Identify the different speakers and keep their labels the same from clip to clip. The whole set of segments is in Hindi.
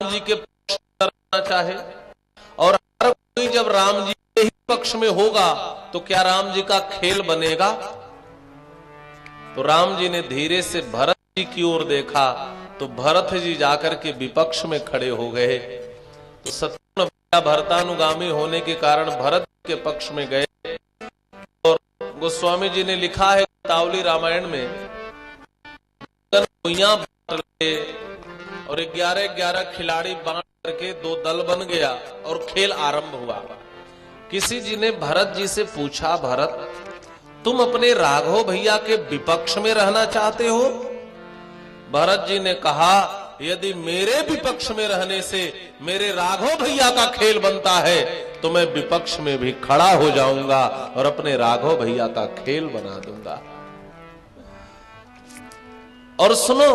Speaker 1: राम जी के पक्ष में रहना चाहे, और हर कोई जब राम जी के ही पक्ष में होगा तो क्या राम जी का खेल बनेगा? तो राम जी ने धीरे से भरत जी की ओर देखा तो भरत जी जाकर के विपक्ष में खड़े हो गए। तो शत्रुघ्न भरतानुगामी होने के कारण भरत के पक्ष में गए। और गोस्वामी जी ने लिखा है तावली रामायण में, और 11-11 खिलाड़ी बांट करके 2 दल बन गया और खेल आरंभ हुआ। किसी जी ने भरत जी से पूछा, भरत तुम अपने राघव भैया के विपक्ष में रहना चाहते हो? भरत जी ने कहा, यदि मेरे विपक्ष में रहने से मेरे राघव भैया का खेल बनता है तो मैं विपक्ष में भी खड़ा हो जाऊंगा और अपने राघव भैया का खेल बना दूंगा। और सुनो,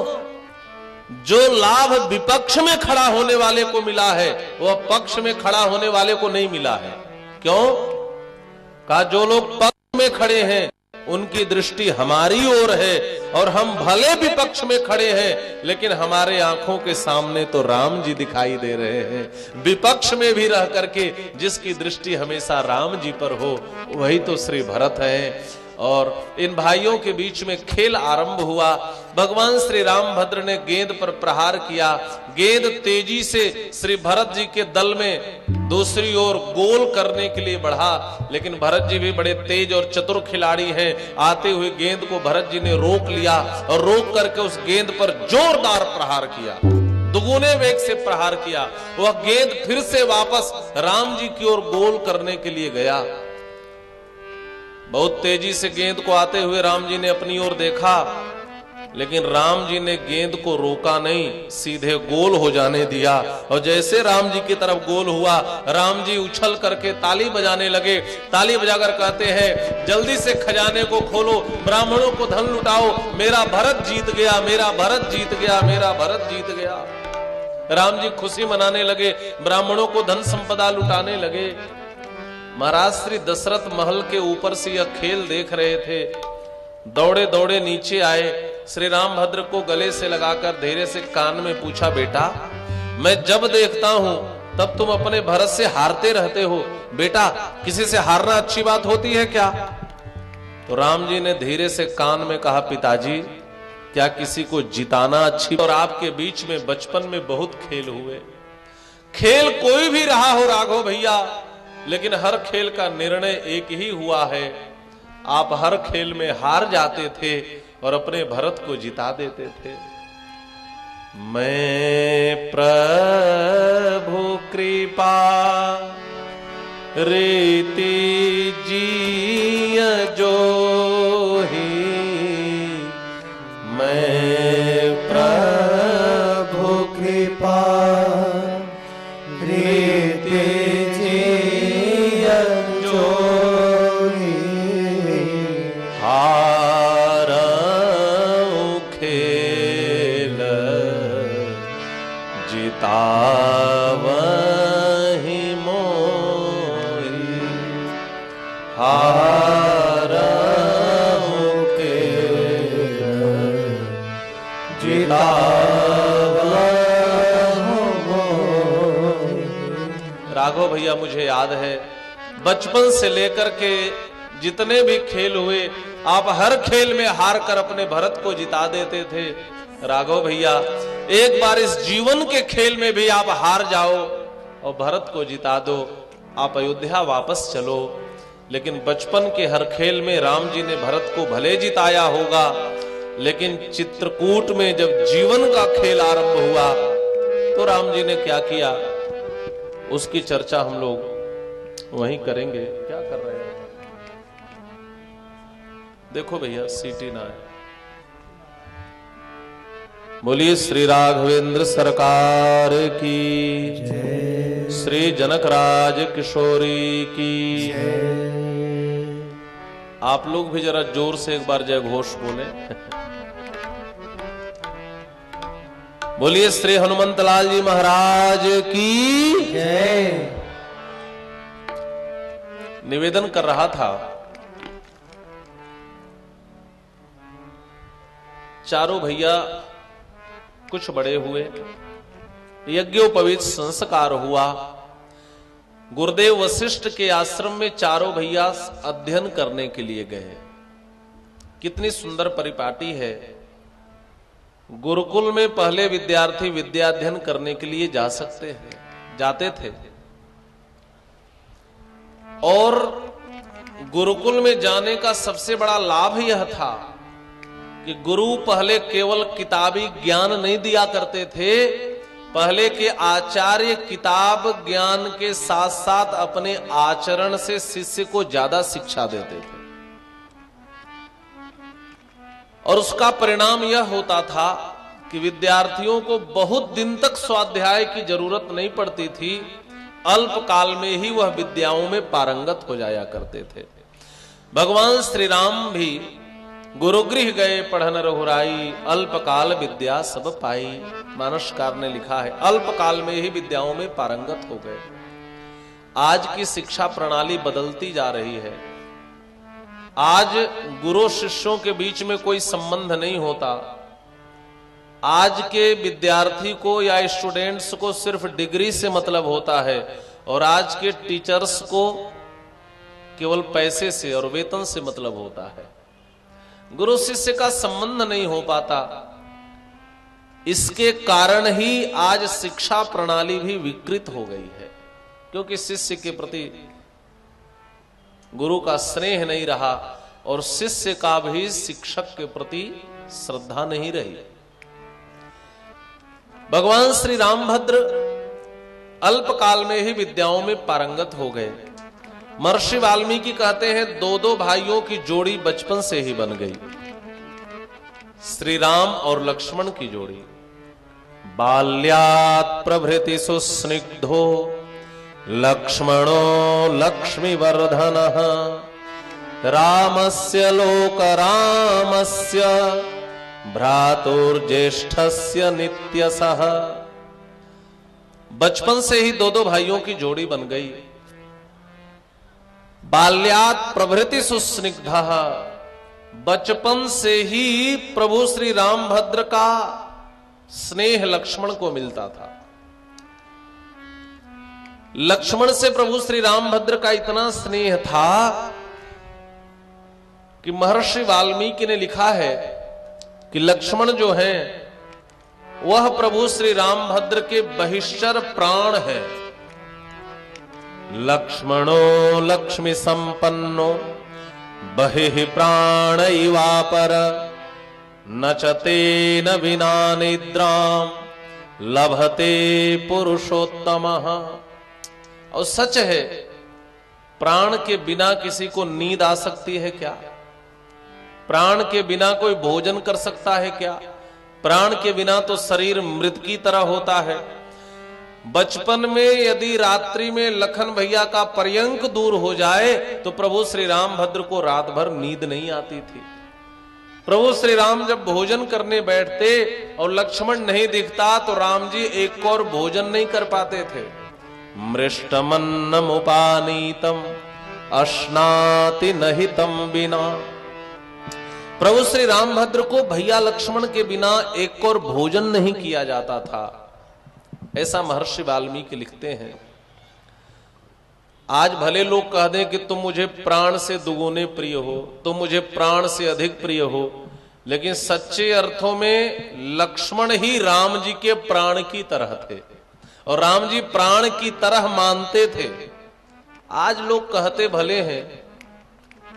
Speaker 1: जो लाभ विपक्ष में खड़ा होने वाले को मिला है वह पक्ष में खड़ा होने वाले को नहीं मिला है। क्यों? कहा, जो लोग पक्ष में खड़े हैं उनकी दृष्टि हमारी ओर है, और हम भले विपक्ष में खड़े हैं लेकिन हमारे आंखों के सामने तो राम जी दिखाई दे रहे हैं। विपक्ष में भी रह करके जिसकी दृष्टि हमेशा राम जी पर हो वही तो श्री भरत है। और इन भाइयों के बीच में खेल आरंभ हुआ। भगवान श्री रामभद्र ने गेंद पर प्रहार किया। गेंद तेजी से श्री भरत जी के दल में दूसरी ओर गोल करने के लिए बढ़ा, लेकिन भरत जी भी बड़े तेज और चतुर खिलाड़ी हैं। आते हुए गेंद को भरत जी ने रोक लिया और रोक करके उस गेंद पर जोरदार प्रहार किया, दुगुने वेग से प्रहार किया। वह गेंद फिर से वापस राम जी की ओर गोल करने के लिए गया। बहुत तेजी से गेंद को आते हुए राम जी ने अपनी ओर देखा, लेकिन राम जी ने गेंद को रोका नहीं, सीधे गोल हो जाने दिया। और जैसे राम जी की तरफ गोल हुआ, राम जी उछल करके ताली बजाने लगे। ताली बजाकर कहते हैं, जल्दी से खजाने को खोलो, ब्राह्मणों को धन लुटाओ, मेरा भरत जीत गया, मेरा भरत जीत गया, मेरा भरत जीत गया। राम जी खुशी मनाने लगे, ब्राह्मणों को धन संपदा लुटाने लगे। महाराज श्री दशरथ महल के ऊपर से यह खेल देख रहे थे। दौड़े दौड़े नीचे आए, श्री रामभद्र को गले से लगाकर धीरे से कान में पूछा, बेटा मैं जब देखता हूं तब तुम अपने भरत से हारते रहते हो, बेटा किसी से हारना अच्छी बात होती है क्या? तो राम जी ने धीरे से कान में कहा, पिताजी क्या किसी को जिताना अच्छी? और आपके बीच में बचपन में बहुत खेल हुए, खेल कोई भी रहा हो राघव भैया, लेकिन हर खेल का निर्णय एक ही हुआ है। आप हर खेल में हार जाते थे और अपने भरत को जिता देते थे। मैं प्रभु कृपा रीति जिय जो ही, मैं प्रभु कृपा राघव भैया, मुझे याद है बचपन से लेकर के जितने भी खेल हुए आप हर खेल में हार कर अपने भरत को जिता देते थे। राघव भैया, एक बार इस जीवन के खेल में भी आप हार जाओ और भरत को जिता दो, आप अयोध्या वापस चलो। लेकिन बचपन के हर खेल में राम जी ने भरत को भले जिताया होगा, लेकिन चित्रकूट में जब जीवन का खेल आरंभ हुआ तो राम जी ने क्या किया, उसकी चर्चा हम लोग वहीं करेंगे। क्या कर रहे हैं? देखो भैया, सीटी ना है। बोलिए श्री राघवेंद्र सरकार की, श्री जनकराज किशोरी की। आप लोग भी जरा जोर से एक बार जय घोष बोले। बोलिए श्री हनुमंत लाल जी महाराज की जय। निवेदन कर रहा था, चारों भैया कुछ बड़े हुए, यज्ञोपवीत संस्कार हुआ। गुरुदेव वशिष्ठ के आश्रम में चारों भैया अध्ययन करने के लिए गए। कितनी सुंदर परिपाटी है। गुरुकुल में पहले विद्यार्थी विद्याध्ययन करने के लिए जा सकते हैं, जाते थे। और गुरुकुल में जाने का सबसे बड़ा लाभ यह था कि गुरु पहले केवल किताबी ज्ञान नहीं दिया करते थे, पहले के आचार्य किताब ज्ञान के साथ साथ अपने आचरण से शिष्य को ज्यादा शिक्षा देते थे। और उसका परिणाम यह होता था कि विद्यार्थियों को बहुत दिन तक स्वाध्याय की जरूरत नहीं पड़ती थी, अल्प काल में ही वह विद्याओं में पारंगत हो जाया करते थे। भगवान श्री राम भी गुरुगृह गए पढ़न रघुराई, अल्पकाल विद्या सब पाई। मानसकार ने लिखा है, अल्पकाल में ही विद्याओं में पारंगत हो गए। आज की शिक्षा प्रणाली बदलती जा रही है। आज गुरु शिष्यों के बीच में कोई संबंध नहीं होता। आज के विद्यार्थी को या स्टूडेंट्स को सिर्फ डिग्री से मतलब होता है, और आज के टीचर्स को केवल पैसे से और वेतन से मतलब होता है। गुरु शिष्य का संबंध नहीं हो पाता। इसके कारण ही आज शिक्षा प्रणाली भी विकृत हो गई है, क्योंकि शिष्य के प्रति गुरु का स्नेह नहीं रहा और शिष्य का भी शिक्षक के प्रति श्रद्धा नहीं रही। भगवान श्री रामभद्र अल्पकाल में ही विद्याओं में पारंगत हो गए। महर्षि वाल्मीकि कहते हैं, दो दो भाइयों की जोड़ी बचपन से ही बन गई। श्री राम और लक्ष्मण की जोड़ी। बाल्यात् प्रभृति सुस्निग्धो लक्ष्मणो लक्ष्मीवर्धनः रामस्य लोकरामस्य भ्रातुर्ज्येष्ठस्य नित्यसः। बचपन से ही दो दो भाइयों की जोड़ी बन गई। बाल्यात् प्रभृति सुस्निग्धः, बचपन से ही प्रभु श्री रामभद्र का स्नेह लक्ष्मण को मिलता था। लक्ष्मण से प्रभु श्री रामभद्र का इतना स्नेह था कि महर्षि वाल्मीकि ने लिखा है कि लक्ष्मण जो है वह प्रभु श्री रामभद्र के बहिश्चर प्राण है। लक्ष्मणो लक्ष्मी संपन्नो बहिः प्राण इवापर न च तेन विना निद्राम लभते पुरुषोत्तमः। और सच है, प्राण के बिना किसी को नींद आ सकती है क्या? प्राण के बिना कोई भोजन कर सकता है क्या? प्राण के बिना तो शरीर मृत की तरह होता है। बचपन में यदि रात्रि में लखन भैया का पर्यंक दूर हो जाए तो प्रभु श्री रामभद्र को रात भर नींद नहीं आती थी। प्रभु श्री राम जब भोजन करने बैठते और लक्ष्मण नहीं दिखता तो राम जी एक और भोजन नहीं कर पाते थे। मृष्टमन्नमुपानीतम अश्नाति नहितम बिना। प्रभु श्री रामभद्र को भैया लक्ष्मण के बिना एक और भोजन नहीं किया जाता था, ऐसा महर्षि वाल्मीकि लिखते हैं। आज भले लोग कह दें कि तुम मुझे प्राण से दुगुने प्रिय हो, तुम मुझे प्राण से अधिक प्रिय हो, लेकिन सच्चे अर्थों में लक्ष्मण ही राम जी के प्राण की तरह थे और राम जी प्राण की तरह मानते थे। आज लोग कहते भले हैं,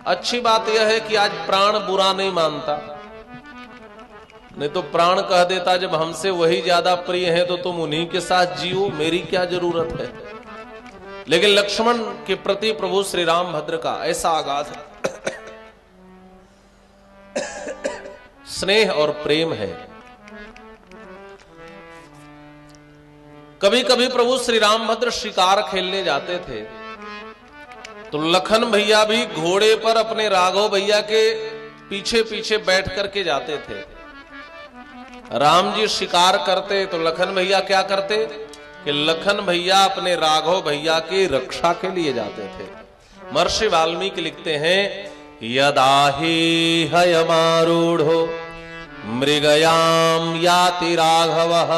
Speaker 1: अच्छी बात यह है कि आज प्राण बुरा नहीं मानता, नहीं तो प्राण कह देता जब हमसे वही ज्यादा प्रिय है तो तुम उन्हीं के साथ जियो, मेरी क्या जरूरत है। लेकिन लक्ष्मण के प्रति प्रभु श्री रामभद्र का ऐसा आगाध स्नेह और प्रेम है। कभी कभी प्रभु श्री रामभद्र शिकार खेलने जाते थे तो लखन भैया भी घोड़े पर अपने राघव भैया के पीछे पीछे बैठ करके जाते थे। राम जी शिकार करते तो लखन भैया क्या करते कि लखन भैया अपने राघव भैया की रक्षा के लिए जाते थे। महर्षि वाल्मीकि लिखते हैं, यदाहि हयमारूढ़ो मृगयाम याति राघवः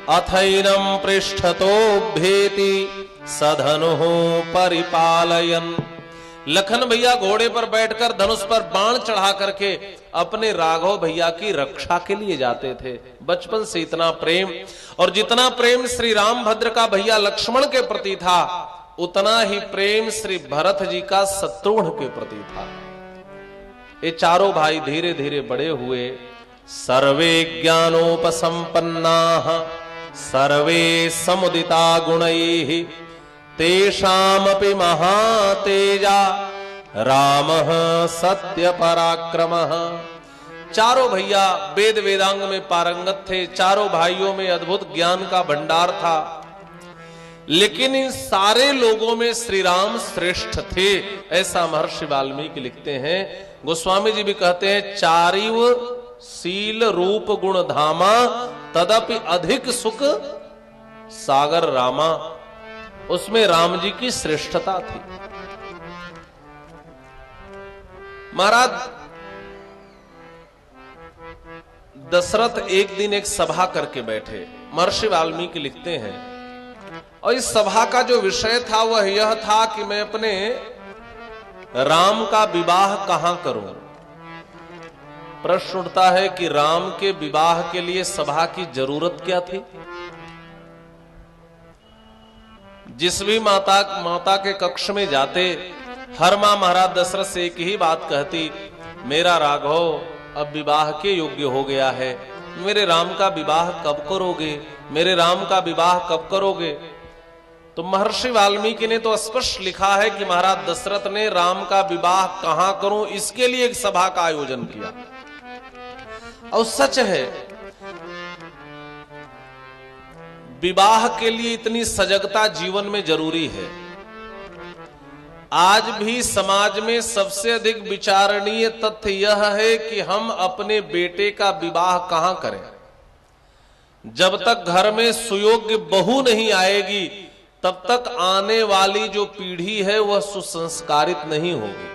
Speaker 1: अथैनम पृष्ठतोभ्येति सधनुः परिपालयन्। लखन भैया घोड़े पर बैठकर धनुष पर बाण चढ़ा करके अपने राघव भैया की रक्षा के लिए जाते थे। बचपन से इतना प्रेम, और जितना प्रेम श्री रामभद्र का भैया लक्ष्मण के प्रति था, उतना ही प्रेम श्री भरत जी का शत्रुघ्न के प्रति था। ये चारों भाई धीरे धीरे बड़े हुए। सर्वे ज्ञानोपसंपन्नाः सर्वे समुदिता गुणैः तेषामपि महातेजा रामः सत्य पराक्रमः। चारों भैया वेद वेदांग में पारंगत थे। चारों भाइयों में अद्भुत ज्ञान का भंडार था, लेकिन इन सारे लोगों में श्री राम श्रेष्ठ थे, ऐसा महर्षि वाल्मीकि लिखते हैं। गोस्वामी जी भी कहते हैं, चारिव शील रूप गुण धामा तदपि अधिक सुख सागर रामा। उसमें राम जी की श्रेष्ठता थी। महाराज दशरथ एक दिन एक सभा करके बैठे। महर्षि वाल्मीकि लिखते हैं, और इस सभा का जो विषय था वह यह था कि मैं अपने राम का विवाह कहां करूं। प्रश्न उठता है कि राम के विवाह के लिए सभा की जरूरत क्या थी। जिस भी माता के कक्ष में जाते, हर मां महाराज दशरथ से एक ही बात कहती, मेरा राघव अब विवाह के योग्य हो गया है, मेरे राम का विवाह कब करोगे, मेरे राम का विवाह कब करोगे। तो महर्षि वाल्मीकि ने तो स्पष्ट लिखा है कि महाराज दशरथ ने राम का विवाह कहां करूं, इसके लिए एक सभा का आयोजन किया। और सच है, विवाह के लिए इतनी सजगता जीवन में जरूरी है। आज भी समाज में सबसे अधिक विचारणीय तथ्य यह है कि हम अपने बेटे का विवाह कहां करें। जब तक घर में सुयोग्य बहू नहीं आएगी, तब तक आने वाली जो पीढ़ी है वह सुसंस्कारित नहीं होगी।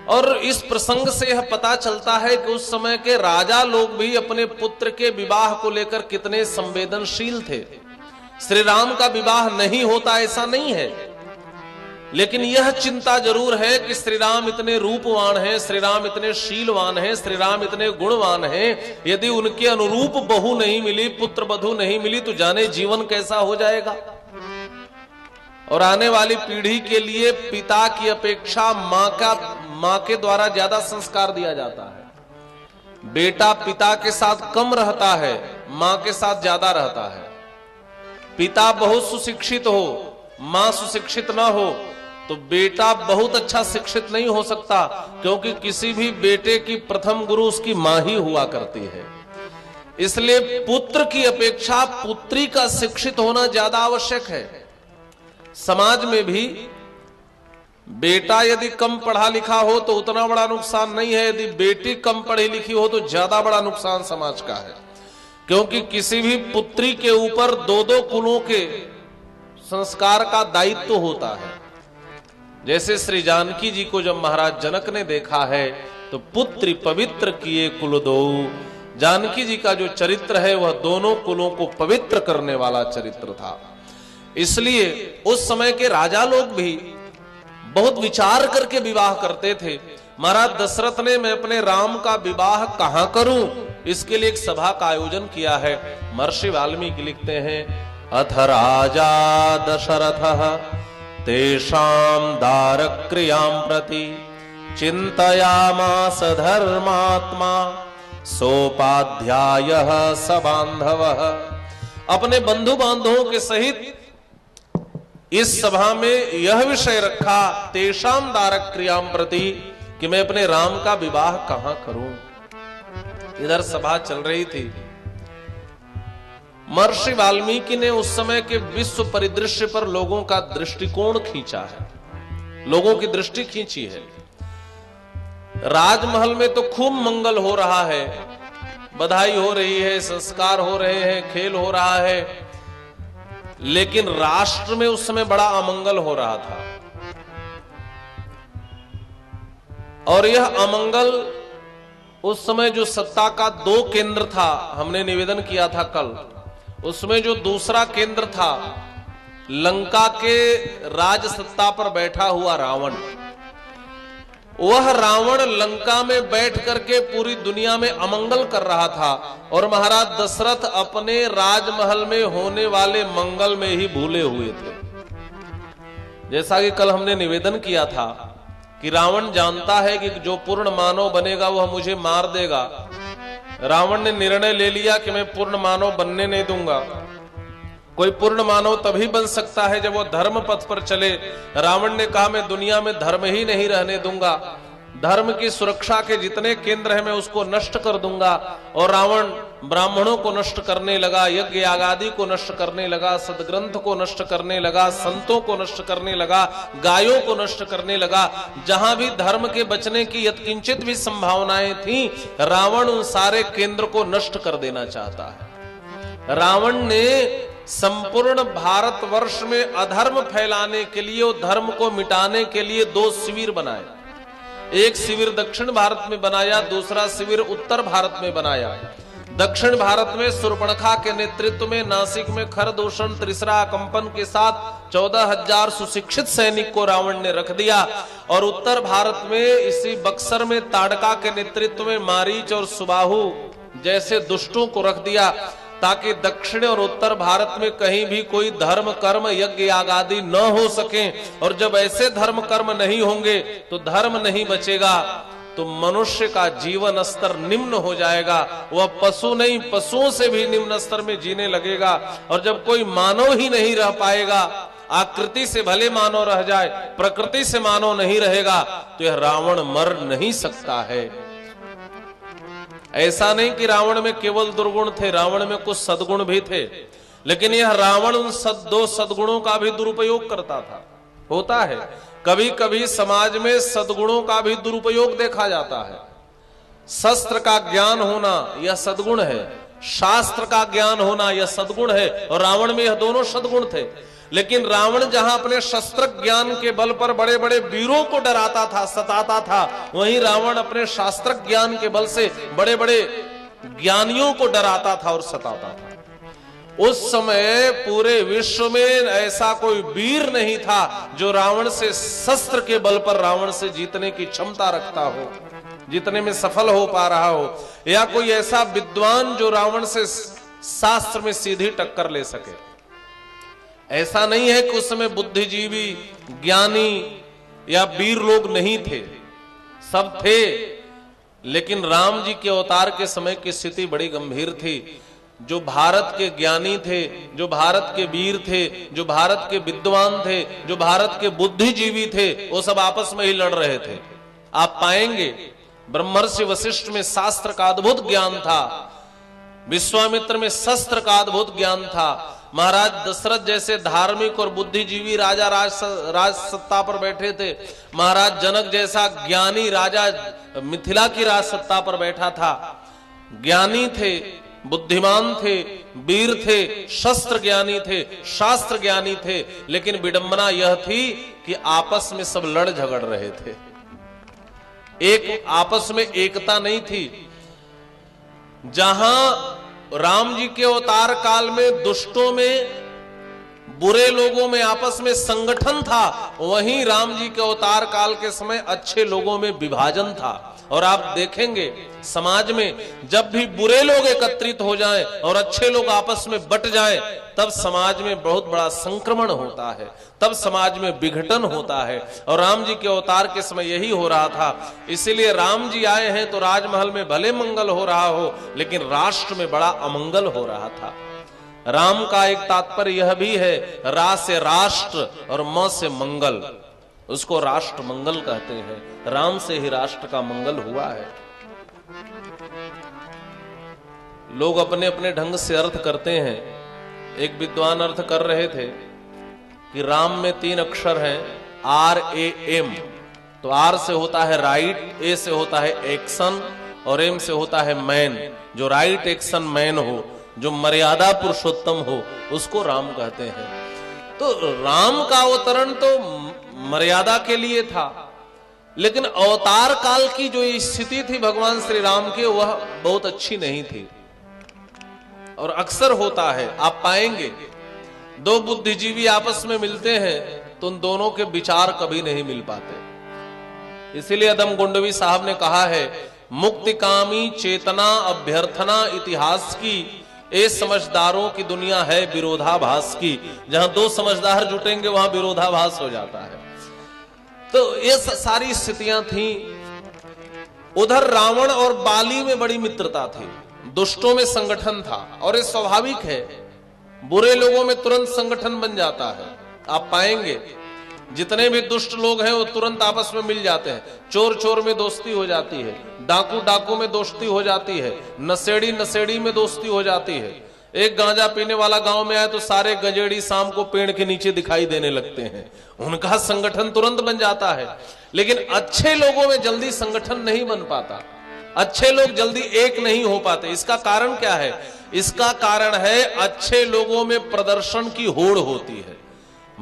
Speaker 1: और इस प्रसंग से यह पता चलता है कि उस समय के राजा लोग भी अपने पुत्र के विवाह को लेकर कितने संवेदनशील थे। श्री राम का विवाह नहीं होता ऐसा नहीं है, लेकिन यह चिंता जरूर है कि श्री राम इतने रूपवान हैं, श्री राम इतने शीलवान हैं, श्री राम इतने गुणवान हैं, यदि उनके अनुरूप बहू नहीं मिली, पुत्र वधू नहीं मिली, तो जाने जीवन कैसा हो जाएगा। और आने वाली पीढ़ी के लिए पिता की अपेक्षा मां के द्वारा ज्यादा संस्कार दिया जाता है। बेटा पिता के साथ कम रहता है, मां के साथ ज्यादा रहता है। पिता बहुत सुशिक्षित हो, मां सुशिक्षित ना हो, तो बेटा बहुत अच्छा शिक्षित नहीं हो सकता, क्योंकि किसी भी बेटे की प्रथम गुरु उसकी मां ही हुआ करती है। इसलिए पुत्र की अपेक्षा पुत्री का शिक्षित होना ज्यादा आवश्यक है। समाज में भी बेटा यदि कम पढ़ा लिखा हो तो उतना बड़ा नुकसान नहीं है, यदि बेटी कम पढ़ी लिखी हो तो ज्यादा बड़ा नुकसान समाज का है। क्योंकि किसी भी पुत्री के ऊपर दो दो कुलों के संस्कार का दायित्व होता है। जैसे श्री जानकी जी को जब महाराज जनक ने देखा है तो पुत्री पवित्र किए कुल दो। जानकी जी का जो चरित्र है वह दोनों कुलों को पवित्र करने वाला चरित्र था। इसलिए उस समय के राजा लोग भी बहुत विचार करके विवाह करते थे। महाराज दशरथ ने मैं अपने राम का विवाह कहां करूं, इसके लिए एक सभा का आयोजन किया है। महर्षि वाल्मीकि लिखते हैं, अथ राजा दशरथः तेषां दारक्रियां प्रति चिन्तयामास धर्मात्मा सोपाध्यायः स बान्धवः। अपने बंधु बांधवों के सहित इस सभा में यह विषय रखा, तेषां दारक्रियां प्रति, कि मैं अपने राम का विवाह कहां करूं। इधर सभा चल रही थी। महर्षि वाल्मीकि ने उस समय के विश्व परिदृश्य पर लोगों का दृष्टिकोण खींचा है, लोगों की दृष्टि खींची है। राजमहल में तो खूब मंगल हो रहा है, बधाई हो रही है, संस्कार हो रहे हैं, खेल हो रहा है, लेकिन राष्ट्र में उस समय बड़ा अमंगल हो रहा था। और यह अमंगल उस समय जो सत्ता का दो केंद्र था, हमने निवेदन किया था कल, उसमें जो दूसरा केंद्र था, लंका के राज सत्ता पर बैठा हुआ रावण, वह रावण लंका में बैठ करके पूरी दुनिया में अमंगल कर रहा था और महाराज दशरथ अपने राजमहल में होने वाले मंगल में ही भूले हुए थे। जैसा कि कल हमने निवेदन किया था कि रावण जानता है कि जो पूर्ण मानव बनेगा वह मुझे मार देगा। रावण ने निर्णय ले लिया कि मैं पूर्ण मानव बनने नहीं दूंगा। कोई पूर्ण मानव तभी बन सकता है जब वो धर्म पथ पर चले। रावण ने कहा मैं दुनिया में धर्म ही नहीं रहने दूंगा, धर्म की सुरक्षा के जितने केंद्र है मैं उसको नष्ट कर दूंगा। और रावण ब्राह्मणों को नष्ट करने लगा, यज्ञ यागादि को नष्ट करने लगा, सदग्रंथ को नष्ट करने लगा, संतों को नष्ट करने लगा, गायों को नष्ट करने लगा। जहां भी धर्म के बचने की यत्किंचित भी संभावनाएं थी, रावण उन सारे केंद्र को नष्ट कर देना चाहता है। रावण ने संपूर्ण भारतवर्ष में अधर्म फैलाने के लिए और धर्म को मिटाने के लिए 2 शिविर बनाए। एक शिविर दक्षिण भारत में बनाया, दूसरा शिविर उत्तर भारत में बनाया। दक्षिण भारत में शूर्पणखा के नेतृत्व में नासिक में खरदूषण त्रिसरा कंपन के साथ 14,000 सुशिक्षित सैनिक को रावण ने रख दिया और उत्तर भारत में इसी बक्सर में ताड़का के नेतृत्व में मारीच और सुबाहु जैसे दुष्टों को रख दिया, ताकि दक्षिण और उत्तर भारत में कहीं भी कोई धर्म कर्म यज्ञ याग आदि न हो सके। और जब ऐसे धर्म कर्म नहीं होंगे तो धर्म नहीं बचेगा, तो मनुष्य का जीवन स्तर निम्न हो जाएगा। वह पशु नहीं, पशुओं से भी निम्न स्तर में जीने लगेगा। और जब कोई मानव ही नहीं रह पाएगा, आकृति से भले मानव रह जाए, प्रकृति से मानव नहीं रहेगा, तो यह रावण मर नहीं सकता है। ऐसा नहीं कि रावण में केवल दुर्गुण थे, रावण में कुछ सद्गुण भी थे, लेकिन यह रावण उन 2 सद्गुणों का भी दुरुपयोग करता था। होता है कभी कभी समाज में सद्गुणों का भी दुरुपयोग देखा जाता है। शस्त्र का ज्ञान होना यह सद्गुण है, शास्त्र का ज्ञान होना यह सद्गुण है, और रावण में यह दोनों सद्गुण थे। लेकिन रावण जहां अपने शस्त्र ज्ञान के बल पर बड़े बड़े वीरों को डराता था, सताता था, वहीं रावण अपने शास्त्र ज्ञान के बल से बड़े बड़े ज्ञानियों को डराता था और सताता था। उस समय पूरे विश्व में ऐसा कोई वीर नहीं था जो रावण से शस्त्र के बल पर रावण से जीतने की क्षमता रखता हो, जीतने में सफल हो पा रहा हो, या कोई ऐसा विद्वान जो रावण से शास्त्र में सीधी टक्कर ले सके। ऐसा नहीं है कि उस समय बुद्धिजीवी ज्ञानी या वीर लोग नहीं थे, सब थे। लेकिन राम जी के अवतार के समय की स्थिति बड़ी गंभीर थी। जो भारत के ज्ञानी थे, जो भारत के वीर थे, जो भारत के विद्वान थे, जो भारत के बुद्धिजीवी थे, वो सब आपस में ही लड़ रहे थे। आप पाएंगे ब्रह्मर्षि वशिष्ठ में शास्त्र का अद्भुत ज्ञान था, विश्वामित्र में शस्त्र का अद्भुत ज्ञान था, महाराज दशरथ जैसे धार्मिक और बुद्धिजीवी राजा राज सत्ता पर बैठे थे, महाराज जनक जैसा ज्ञानी राजा मिथिला की राज सत्ता पर बैठा था। ज्ञानी थे, बुद्धिमान थे, वीर थे, शस्त्र ज्ञानी थे, शास्त्र ज्ञानी थे, लेकिन विडंबना यह थी कि आपस में सब लड़ झगड़ रहे थे। एक आपस में एकता नहीं थी। जहां राम जी के अवतार काल में दुष्टों में, बुरे लोगों में आपस में संगठन था, वहीं राम जी के अवतार काल के समय अच्छे लोगों में विभाजन था। और आप देखेंगे समाज में जब भी बुरे लोग एकत्रित हो जाएं और अच्छे लोग आपस में बट जाएं, तब समाज में बहुत बड़ा संक्रमण होता है, तब समाज में विघटन होता है। और राम जी के अवतार के समय यही हो रहा था। इसीलिए राम जी आए हैं तो राजमहल में भले मंगल हो रहा हो, लेकिन राष्ट्र में बड़ा अमंगल हो रहा था। राम का एक तात्पर्य यह भी है, रा से राष्ट्र और म से मंगल, उसको राष्ट्र मंगल कहते हैं। राम से ही राष्ट्र का मंगल हुआ है। लोग अपने अपने ढंग से अर्थ करते हैं। एक विद्वान अर्थ कर रहे थे कि राम में 3 अक्षर हैं, RAM। तो R से होता है राइट, A से होता है एक्शन और M से होता है मैन। जो राइट एक्शन मैन हो, जो मर्यादा पुरुषोत्तम हो, उसको राम कहते हैं। तो राम का अवतरण तो मर्यादा के लिए था, लेकिन अवतार काल की जो स्थिति थी भगवान श्री राम के, वह बहुत अच्छी नहीं थी। और अक्सर होता है, आप पाएंगे दो बुद्धिजीवी आपस में मिलते हैं तो उन दोनों के विचार कभी नहीं मिल पाते। इसीलिए अदम गुंडवी साहब ने कहा है, मुक्तिकामी चेतना अभ्यर्थना इतिहास की, ये समझदारों की दुनिया है विरोधाभास की। जहां दो समझदार जुटेंगे वहां विरोधाभास हो जाता है। तो ये सारी स्थितियां थी। उधर रावण और बाली में बड़ी मित्रता थी, दुष्टों में संगठन था, और ये स्वाभाविक है, बुरे लोगों में तुरंत संगठन बन जाता है। आप पाएंगे जितने भी दुष्ट लोग हैं वो तुरंत आपस में मिल जाते हैं। चोर चोर में दोस्ती हो जाती है, डाकू डाकू में दोस्ती हो जाती है, नशेड़ी नशेड़ी में दोस्ती हो जाती है। एक गांजा पीने वाला गांव में आए तो सारे गजेड़ी शाम को पेड़ के नीचे दिखाई देने लगते हैं, उनका संगठन तुरंत बन जाता है। लेकिन अच्छे लोगों में जल्दी संगठन नहीं बन पाता, अच्छे लोग जल्दी एक नहीं हो पाते। इसका कारण क्या है? इसका कारण है अच्छे लोगों में प्रदर्शन की होड़ होती है।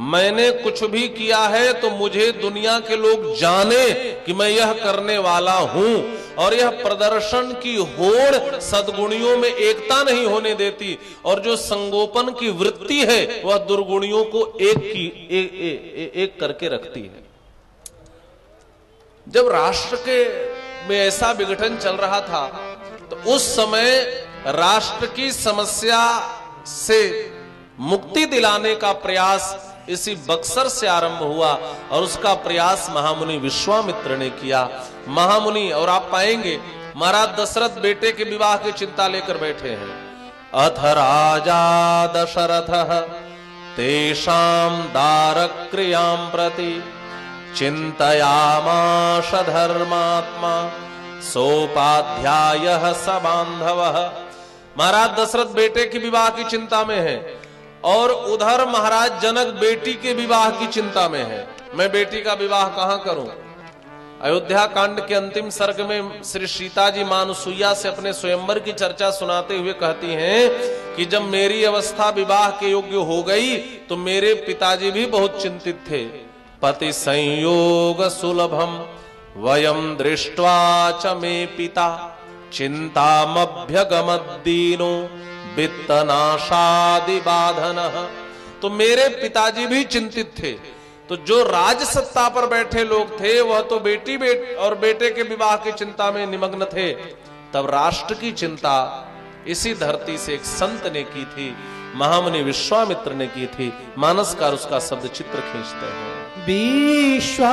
Speaker 1: मैंने कुछ भी किया है तो मुझे दुनिया के लोग जाने कि मैं यह करने वाला हूं, और यह प्रदर्शन की होड़ सद्गुणियों में एकता नहीं होने देती, और जो संगोपन की वृत्ति है वह दुर्गुणियों को एक करके रखती है। जब राष्ट्र के में ऐसा विघटन चल रहा था तो उस समय राष्ट्र की समस्या से मुक्ति दिलाने का प्रयास इसी बक्सर से आरंभ हुआ, और उसका प्रयास महामुनि विश्वामित्र ने किया। महामुनि, और आप पाएंगे महाराज दशरथ बेटे के विवाह की चिंता लेकर बैठे हैं। अथ राजा दशरथः तेषां दारक्रियां प्रति चिंतयामास धर्मात्मा सोपाध्यायः स बांधवः। महाराज दशरथ बेटे के विवाह की चिंता में है, और उधर महाराज जनक बेटी के विवाह की चिंता में है। मैं बेटी का विवाह कहां करूं? अयोध्या कांड के अंतिम सर्ग में श्री सीता जी मां अनुसुईया से अपने स्वयंवर की चर्चा सुनाते हुए कहती हैं कि जब मेरी अवस्था विवाह के योग्य हो गई तो मेरे पिताजी भी बहुत चिंतित थे। पति संयोग सुलभम वयम दृष्ट्वा च मे पिता चिंतामभ्यगमद्दीनो वित्तनाशादि बाधनः। तो मेरे पिताजी भी चिंतित थे। तो जो राज सत्ता पर बैठे लोग थे वह तो बेटी और बेटे के विवाह की चिंता में निमग्न थे। तब राष्ट्र की चिंता इसी धरती से एक संत ने की थी, महामुनि विश्वामित्र ने की थी। मानसकार उसका शब्द चित्र खींचते हैं।
Speaker 2: विश्वामित्र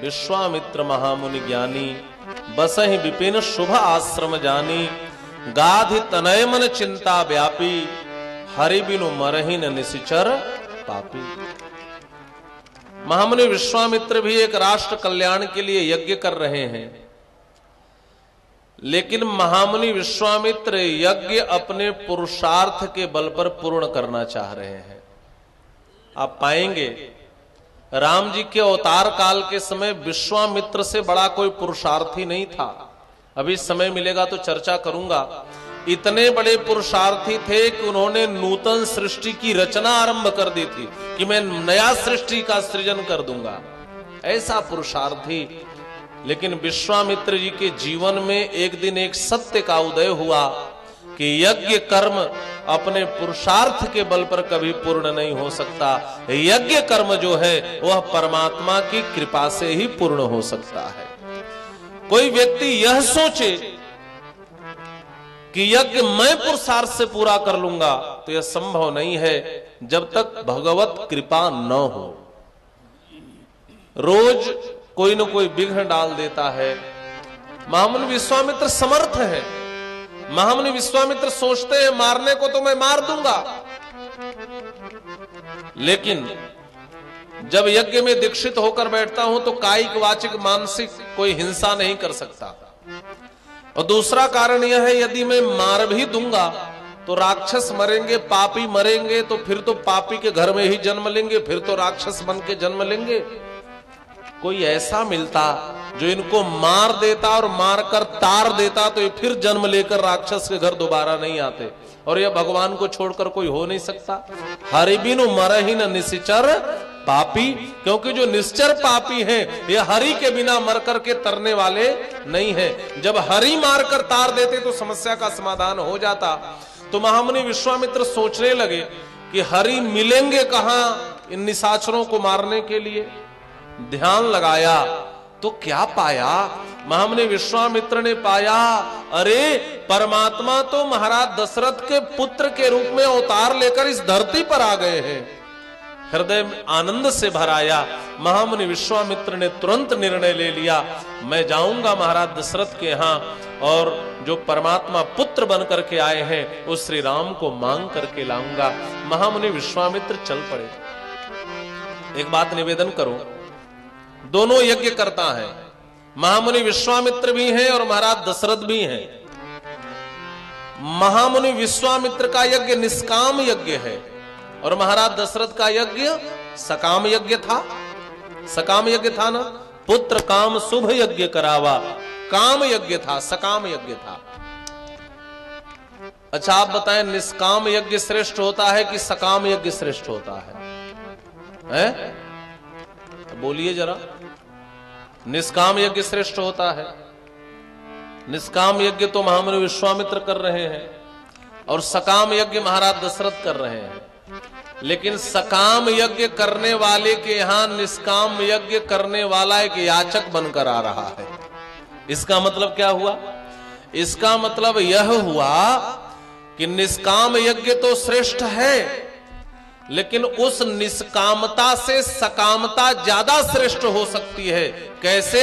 Speaker 1: विश्वामित्र महामुनि ज्ञानी बसहि विपिन शुभ आश्रम जानी। गाधि तनय मन चिंता व्यापी हरि बिनु मरहिन निशिचर पापी। महामुनि विश्वामित्र भी एक राष्ट्र कल्याण के लिए यज्ञ कर रहे हैं। लेकिन महामुनि विश्वामित्र यज्ञ अपने पुरुषार्थ के बल पर पूर्ण करना चाह रहे हैं। आप पाएंगे राम जी के अवतार काल के समय विश्वामित्र से बड़ा कोई पुरुषार्थी नहीं था। अभी समय मिलेगा तो चर्चा करूंगा। इतने बड़े पुरुषार्थी थे कि उन्होंने नूतन सृष्टि की रचना आरंभ कर दी थी कि मैं नया सृष्टि का सृजन कर दूंगा, ऐसा पुरुषार्थी। लेकिन विश्वामित्र जी के जीवन में एक दिन एक सत्य का उदय हुआ कि यज्ञ कर्म अपने पुरुषार्थ के बल पर कभी पूर्ण नहीं हो सकता। यज्ञ कर्म जो है वह परमात्मा की कृपा से ही पूर्ण हो सकता है। कोई व्यक्ति यह सोचे कि यज्ञ मैं पुरुषार्थ से पूरा कर लूंगा, तो यह संभव नहीं है जब तक भगवत कृपा न हो। रोज कोई न कोई विघ्न डाल देता है। महामुनि विश्वामित्र समर्थ है। महामुनि विश्वामित्र सोचते हैं मारने को तो मैं मार दूंगा, लेकिन जब यज्ञ में दीक्षित होकर बैठता हूं तो कायिक वाचिक मानसिक कोई हिंसा नहीं कर सकता। और दूसरा कारण यह है, यदि मैं मार भी दूंगा तो राक्षस मरेंगे, पापी मरेंगे, तो फिर तो पापी के घर में ही जन्म लेंगे, फिर तो राक्षस बन के जन्म लेंगे। कोई ऐसा मिलता जो इनको मार देता और मारकर तार देता तो ये फिर जन्म लेकर राक्षस के घर दोबारा नहीं आते। और यह भगवान को छोड़कर कोई हो नहीं सकता। हरि बिनु मरहि न निश्चर पापी, क्योंकि जो निश्चर पापी हैं ये हरि के बिना मर करके तरने वाले नहीं है। जब हरि मारकर तार देते तो समस्या का समाधान हो जाता। तो महामुनि विश्वामित्र सोचने लगे कि हरि मिलेंगे कहां इन निशाचरों को मारने के लिए। ध्यान लगाया तो क्या पाया? महामुनि विश्वामित्र ने पाया, अरे परमात्मा तो महाराज दशरथ के पुत्र के रूप में अवतार लेकर इस धरती पर आ गए हैं। हृदय में आनंद से भराया। महामुनि विश्वामित्र ने तुरंत निर्णय ले लिया, मैं जाऊंगा महाराज दशरथ के यहां और जो परमात्मा पुत्र बन करके आए हैं उस श्री राम को मांग करके लाऊंगा। महामुनि विश्वामित्र चल पड़े। एक बात निवेदन करो, दोनों यज्ञ करता है। महामुनि विश्वामित्र भी हैं और महाराज दशरथ भी हैं। महामुनि विश्वामित्र का यज्ञ निष्काम यज्ञ है और महाराज दशरथ का यज्ञ सकाम यज्ञ था। सकाम यज्ञ था ना, पुत्र काम शुभ यज्ञ करावा, काम यज्ञ था, सकाम यज्ञ था। अच्छा आप बताएं, निष्काम यज्ञ श्रेष्ठ होता है कि सकाम यज्ञ श्रेष्ठ होता है? बोलिए जरा। निष्काम यज्ञ श्रेष्ठ होता है। निष्काम यज्ञ तो महामुनि विश्वामित्र कर रहे हैं और सकाम यज्ञ महाराज दशरथ कर रहे हैं। लेकिन सकाम यज्ञ करने वाले के यहां निष्काम यज्ञ करने वाला एक याचक बनकर आ रहा है। इसका मतलब क्या हुआ? इसका मतलब यह हुआ कि निष्काम यज्ञ तो श्रेष्ठ है, लेकिन उस निष्कामता से सकामता ज्यादा श्रेष्ठ हो सकती है। कैसे?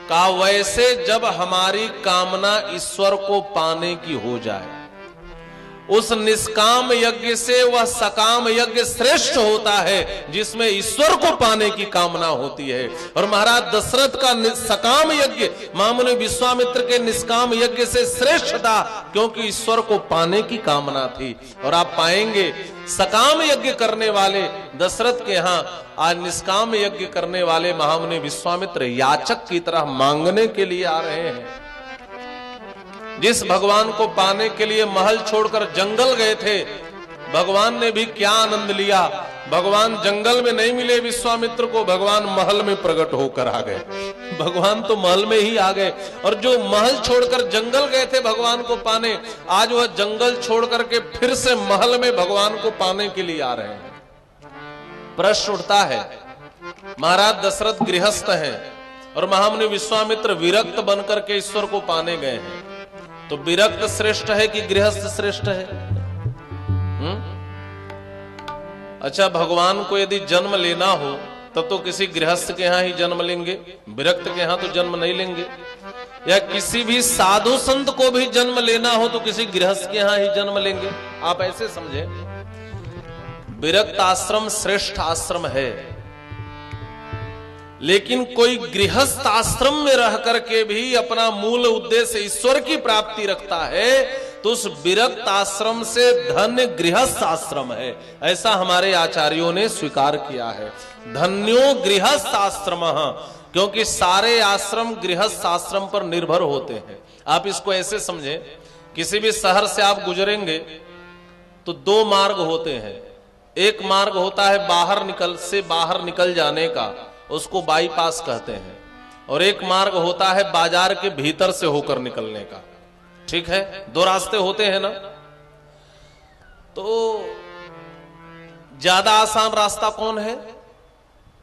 Speaker 1: का वैसे जब हमारी कामना ईश्वर को पाने की हो जाए, उस निष्काम यज्ञ से वह सकाम यज्ञ श्रेष्ठ होता है जिसमें ईश्वर को पाने की कामना होती है। और महाराज दशरथ का सकाम यज्ञ महामुनि विश्वामित्र के निष्काम यज्ञ से श्रेष्ठ था, क्योंकि ईश्वर को पाने की कामना थी। और आप पाएंगे सकाम यज्ञ करने वाले दशरथ के यहां आज निष्काम यज्ञ करने वाले महामुनि विश्वामित्र याचक की तरह मांगने के लिए आ रहे हैं। जिस भगवान को पाने के लिए महल छोड़कर जंगल गए थे, भगवान ने भी क्या आनंद लिया। भगवान जंगल में नहीं मिले विश्वामित्र को, भगवान महल में प्रकट होकर आ गए। भगवान तो महल में ही आ गए। और जो महल छोड़कर जंगल गए थे भगवान को पाने, आज वह जंगल छोड़ करके फिर से महल में भगवान को पाने के लिए आ रहे हैं। प्रश्न उठता है, महाराज दशरथ गृहस्थ हैं और महामुनि विश्वामित्र विरक्त बनकर के ईश्वर को पाने गए हैं, तो विरक्त श्रेष्ठ है कि गृहस्थ श्रेष्ठ है? अच्छा भगवान को यदि जन्म लेना हो तब तो किसी गृहस्थ के यहां ही जन्म लेंगे, विरक्त के यहां तो जन्म नहीं लेंगे। या किसी भी साधु संत को भी जन्म लेना हो तो किसी गृहस्थ के यहां ही जन्म लेंगे। आप ऐसे समझे, विरक्त आश्रम श्रेष्ठ आश्रम है। लेकिन कोई गृहस्थ आश्रम में रह करके भी अपना मूल उद्देश्य ईश्वर की प्राप्ति रखता है तो उस विरक्त आश्रम से धन्य गृहस्थ आश्रम है, ऐसा हमारे आचार्यों ने स्वीकार किया है। धन्यो गृहस्थ आश्रम, क्योंकि सारे आश्रम गृहस्थ आश्रम पर निर्भर होते हैं। आप इसको ऐसे समझें, किसी भी शहर से आप गुजरेंगे तो दो मार्ग होते हैं। एक मार्ग होता है बाहर निकल जाने का, उसको बाईपास कहते हैं, और एक मार्ग होता है बाजार के भीतर से होकर निकलने का। ठीक है, दो रास्ते होते हैं ना। तो ज्यादा आसान रास्ता कौन है?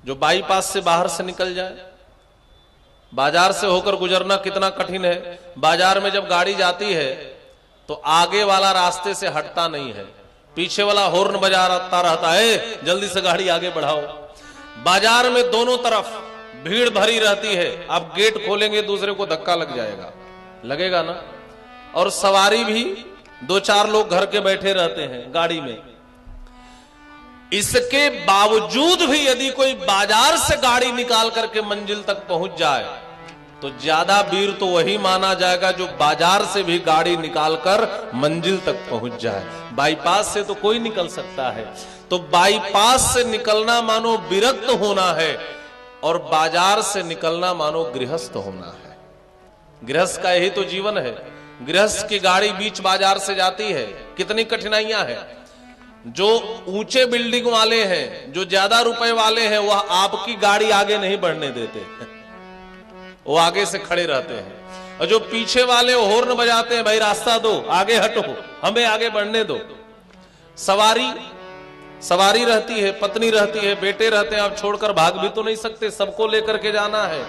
Speaker 1: जो बाईपास से बाहर से निकल जाए। बाजार से होकर गुजरना कितना कठिन है। बाजार में जब गाड़ी जाती है तो आगे वाला रास्ते से हटता नहीं है, पीछे वाला हॉर्न बजाता रहता है, जल्दी से गाड़ी आगे बढ़ाओ। बाजार में दोनों तरफ भीड़ भरी रहती है, आप गेट खोलेंगे दूसरे को धक्का लग जाएगा, लगेगा ना। और सवारी भी 2-4 लोग घर के बैठे रहते हैं गाड़ी में। इसके बावजूद भी यदि कोई बाजार से गाड़ी निकाल करके मंजिल तक पहुंच जाए तो ज्यादा वीर तो वही माना जाएगा जो बाजार से भी गाड़ी निकालकर मंजिल तक पहुंच जाए। बाईपास से तो कोई निकल सकता है। तो बाईपास से निकलना मानो विरक्त होना है और बाजार से निकलना मानो गृहस्थ होना है। गृहस्थ का यही तो जीवन है। गृहस्थ की गाड़ी बीच बाजार से जाती है, कितनी कठिनाइयां हैं। जो ऊंचे बिल्डिंग वाले हैं, जो ज्यादा रुपए वाले हैं, वह आपकी गाड़ी आगे नहीं बढ़ने देते, वो आगे से खड़े रहते हैं। और जो पीछे वाले हॉर्न बजाते हैं, भाई रास्ता दो, आगे हटो, हमें आगे बढ़ने दो। सवारी रहती है, पत्नी रहती है, बेटे रहते हैं, आप छोड़कर भाग भी तो नहीं सकते, सबको लेकर के जाना है।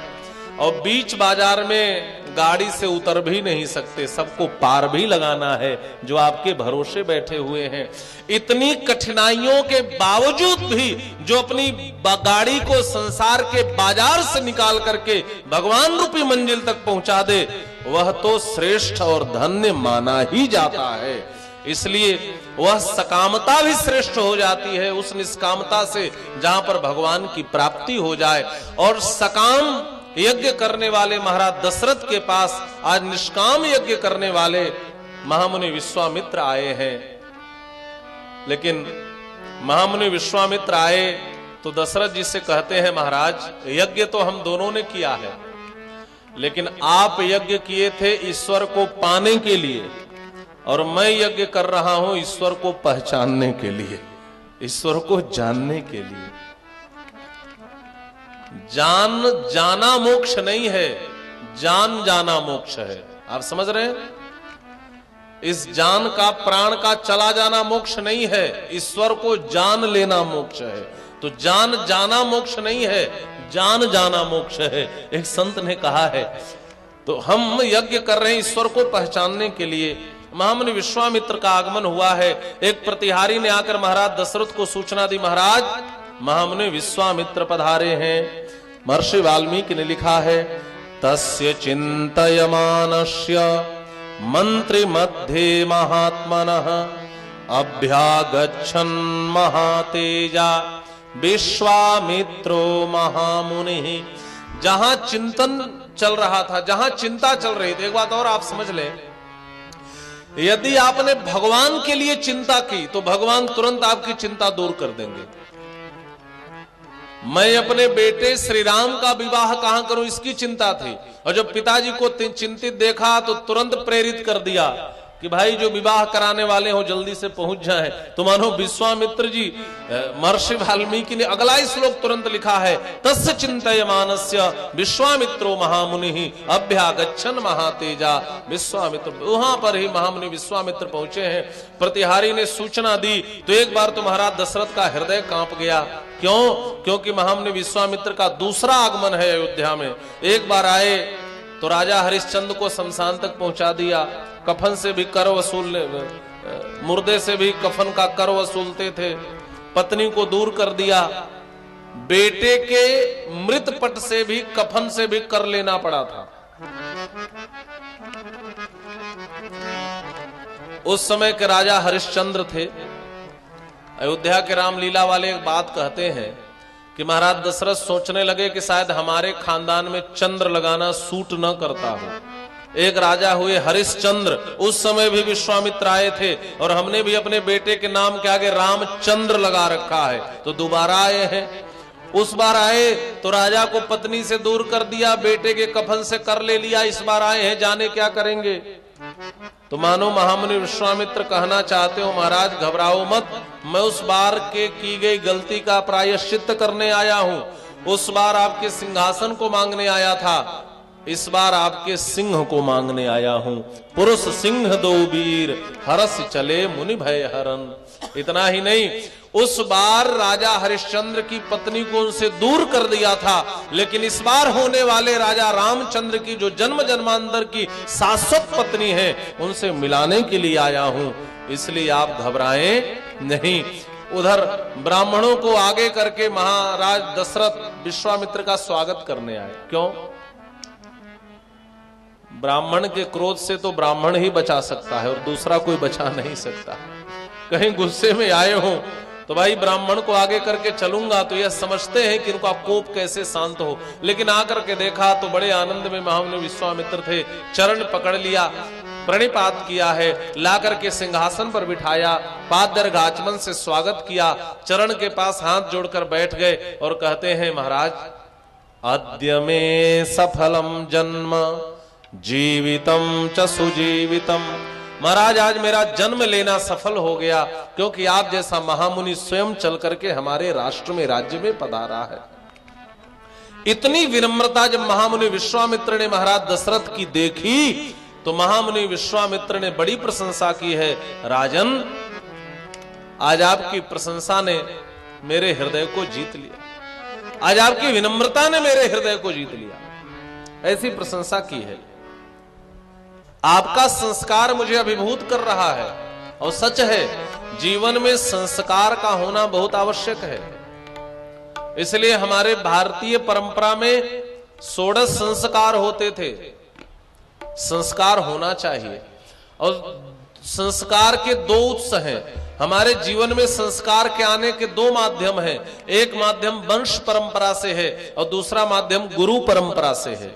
Speaker 1: और बीच बाजार में गाड़ी से उतर भी नहीं सकते, सबको पार भी लगाना है जो आपके भरोसे बैठे हुए हैं। इतनी कठिनाइयों के बावजूद भी जो अपनी गाड़ी को संसार के बाजार से निकाल करके भगवान रूपी मंजिल तक पहुंचा दे, वह तो श्रेष्ठ और धन्य माना ही जाता है। इसलिए वह सकामता भी श्रेष्ठ हो जाती है उस निष्कामता से जहां पर भगवान की प्राप्ति हो जाए। और सकाम यज्ञ करने वाले महाराज दशरथ के पास आज निष्काम यज्ञ करने वाले महामुनि विश्वामित्र आए हैं। लेकिन महामुनि विश्वामित्र आए तो दशरथ जी से कहते हैं, महाराज यज्ञ तो हम दोनों ने किया है, लेकिन आप यज्ञ किए थे ईश्वर को पाने के लिए और मैं यज्ञ कर रहा हूं ईश्वर को पहचानने के लिए, ईश्वर को जानने के लिए। जान जाना मोक्ष नहीं है, जान जाना मोक्ष है। आप समझ रहे हैं? इस जान का, प्राण का चला जाना मोक्ष नहीं है, ईश्वर को जान लेना मोक्ष है। तो जान जाना मोक्ष नहीं है, जान जाना मोक्ष है, एक संत ने कहा है। तो हम यज्ञ कर रहे हैं ईश्वर को पहचानने के लिए। महामुनि विश्वामित्र का आगमन हुआ है। एक प्रतिहारी ने आकर महाराज दशरथ को सूचना दी, महाराज महामुनि विश्वामित्र पधारे हैं। महर्षि वाल्मीकि ने लिखा है, तस्य चिंतयमानस्य मंत्री मध्ये महात्मनः अभ्यागच्छन् महातेजा विश्वामित्रो महामुनि। जहां चिंतन चल रहा था, जहां चिंता चल रही थी, एक बात और आप समझ लें, यदि आपने भगवान के लिए चिंता की तो भगवान तुरंत आपकी चिंता दूर कर देंगे। मैं अपने बेटे श्री राम का विवाह कहां करूं, इसकी चिंता थी, और जब पिताजी को चिंतित देखा तो तुरंत प्रेरित कर दिया कि भाई जो विवाह कराने वाले हो जल्दी से पहुंच जाएं। तो मानो विश्वामित्र जी, महर्षि वाल्मीकि ने अगला ही श्लोक तुरंत लिखा है, तस्य चिंतयमानस्य विश्वामित्रो महामुनि अभ्यागच्छन् महातेजा। विश्वामित्र, वहां पर ही महामुनि विश्वामित्र पहुंचे हैं। प्रतिहारी ने सूचना दी तो एक बार तो महाराज दशरथ का हृदय कांप गया। क्यों? क्योंकि महामुनि विश्वामित्र का दूसरा आगमन है अयोध्या में। एक बार आए तो राजा हरिश्चंद्र को शमशान तक पहुंचा दिया, कफन से भी कर वसूलने, मुर्दे से भी कफन का कर वसूलते थे, पत्नी को दूर कर दिया, बेटे के मृत पट से भी, कफन से भी कर लेना पड़ा था। उस समय के राजा हरिश्चंद्र थे। अयोध्या के रामलीला वाले एक बात कहते हैं कि महाराज दशरथ सोचने लगे कि शायद हमारे खानदान में चंद्र लगाना सूट न करता हो। एक राजा हुए हरिश्चंद्र, उस समय भी विश्वामित्र आए थे और हमने भी अपने बेटे के नाम के आगे रामचंद्र लगा रखा है, तो दोबारा आए हैं। उस बार आए तो राजा को पत्नी से दूर कर दिया, बेटे के कफन से कर ले लिया, इस बार आए हैं जाने क्या करेंगे। तो मानो महामुनि विश्वामित्र कहना चाहते हो महाराज घबराओ मत, मैं उस बार के की गई गलती का प्रायश्चित्त करने आया हूं। उस बार आपके सिंहासन को मांगने आया था, इस बार आपके सिंह को मांगने आया हूं। पुरुष सिंह दो वीर, हरस चले मुनि भय हरन। इतना ही नहीं, उस बार राजा हरिश्चंद्र की पत्नी को उनसे दूर कर दिया था, लेकिन इस बार होने वाले राजा रामचंद्र की जो जन्म जन्मांतर की शाश्वत पत्नी है, उनसे मिलाने के लिए आया हूं, इसलिए आप घबराएं नहीं। उधर ब्राह्मणों को आगे करके महाराज दशरथ विश्वामित्र का स्वागत करने आए। क्यों? ब्राह्मण के क्रोध से तो ब्राह्मण ही बचा सकता है और दूसरा कोई बचा नहीं सकता। कहीं गुस्से में आए हो तो भाई ब्राह्मण को आगे करके चलूंगा तो यह समझते हैं कि इनका कोप कैसे शांत हो, लेकिन आकर के देखा तो बड़े आनंद में महामुनि विश्वामित्र थे। चरण पकड़ लिया, प्रणिपात किया है, लाकर के सिंहासन पर बिठाया, पादर्घ आचमन से स्वागत किया, चरण के पास हाथ जोड़कर बैठ गए और कहते हैं महाराज अद्य में सफलम जन्म जीवितम च सुजीवितम। महाराज आज मेरा जन्म लेना सफल हो गया, क्योंकि आप जैसा महामुनि स्वयं चल करके हमारे राष्ट्र में राज्य में पधारा है। इतनी विनम्रता जब महामुनि विश्वामित्र ने महाराज दशरथ की देखी तो महामुनि विश्वामित्र ने बड़ी प्रशंसा की है। राजन, आज आपकी प्रशंसा ने मेरे हृदय को जीत लिया, आज आपकी विनम्रता ने मेरे हृदय को जीत लिया, ऐसी प्रशंसा की है। आपका संस्कार मुझे अभिभूत कर रहा है, और सच है जीवन में संस्कार का होना बहुत आवश्यक है। इसलिए हमारे भारतीय परंपरा में 16 संस्कार होते थे। संस्कार होना चाहिए, और संस्कार के 2 उत्स हैं हमारे जीवन में। संस्कार के आने के 2 माध्यम हैं, एक माध्यम वंश परंपरा से है और दूसरा माध्यम गुरु परंपरा से है।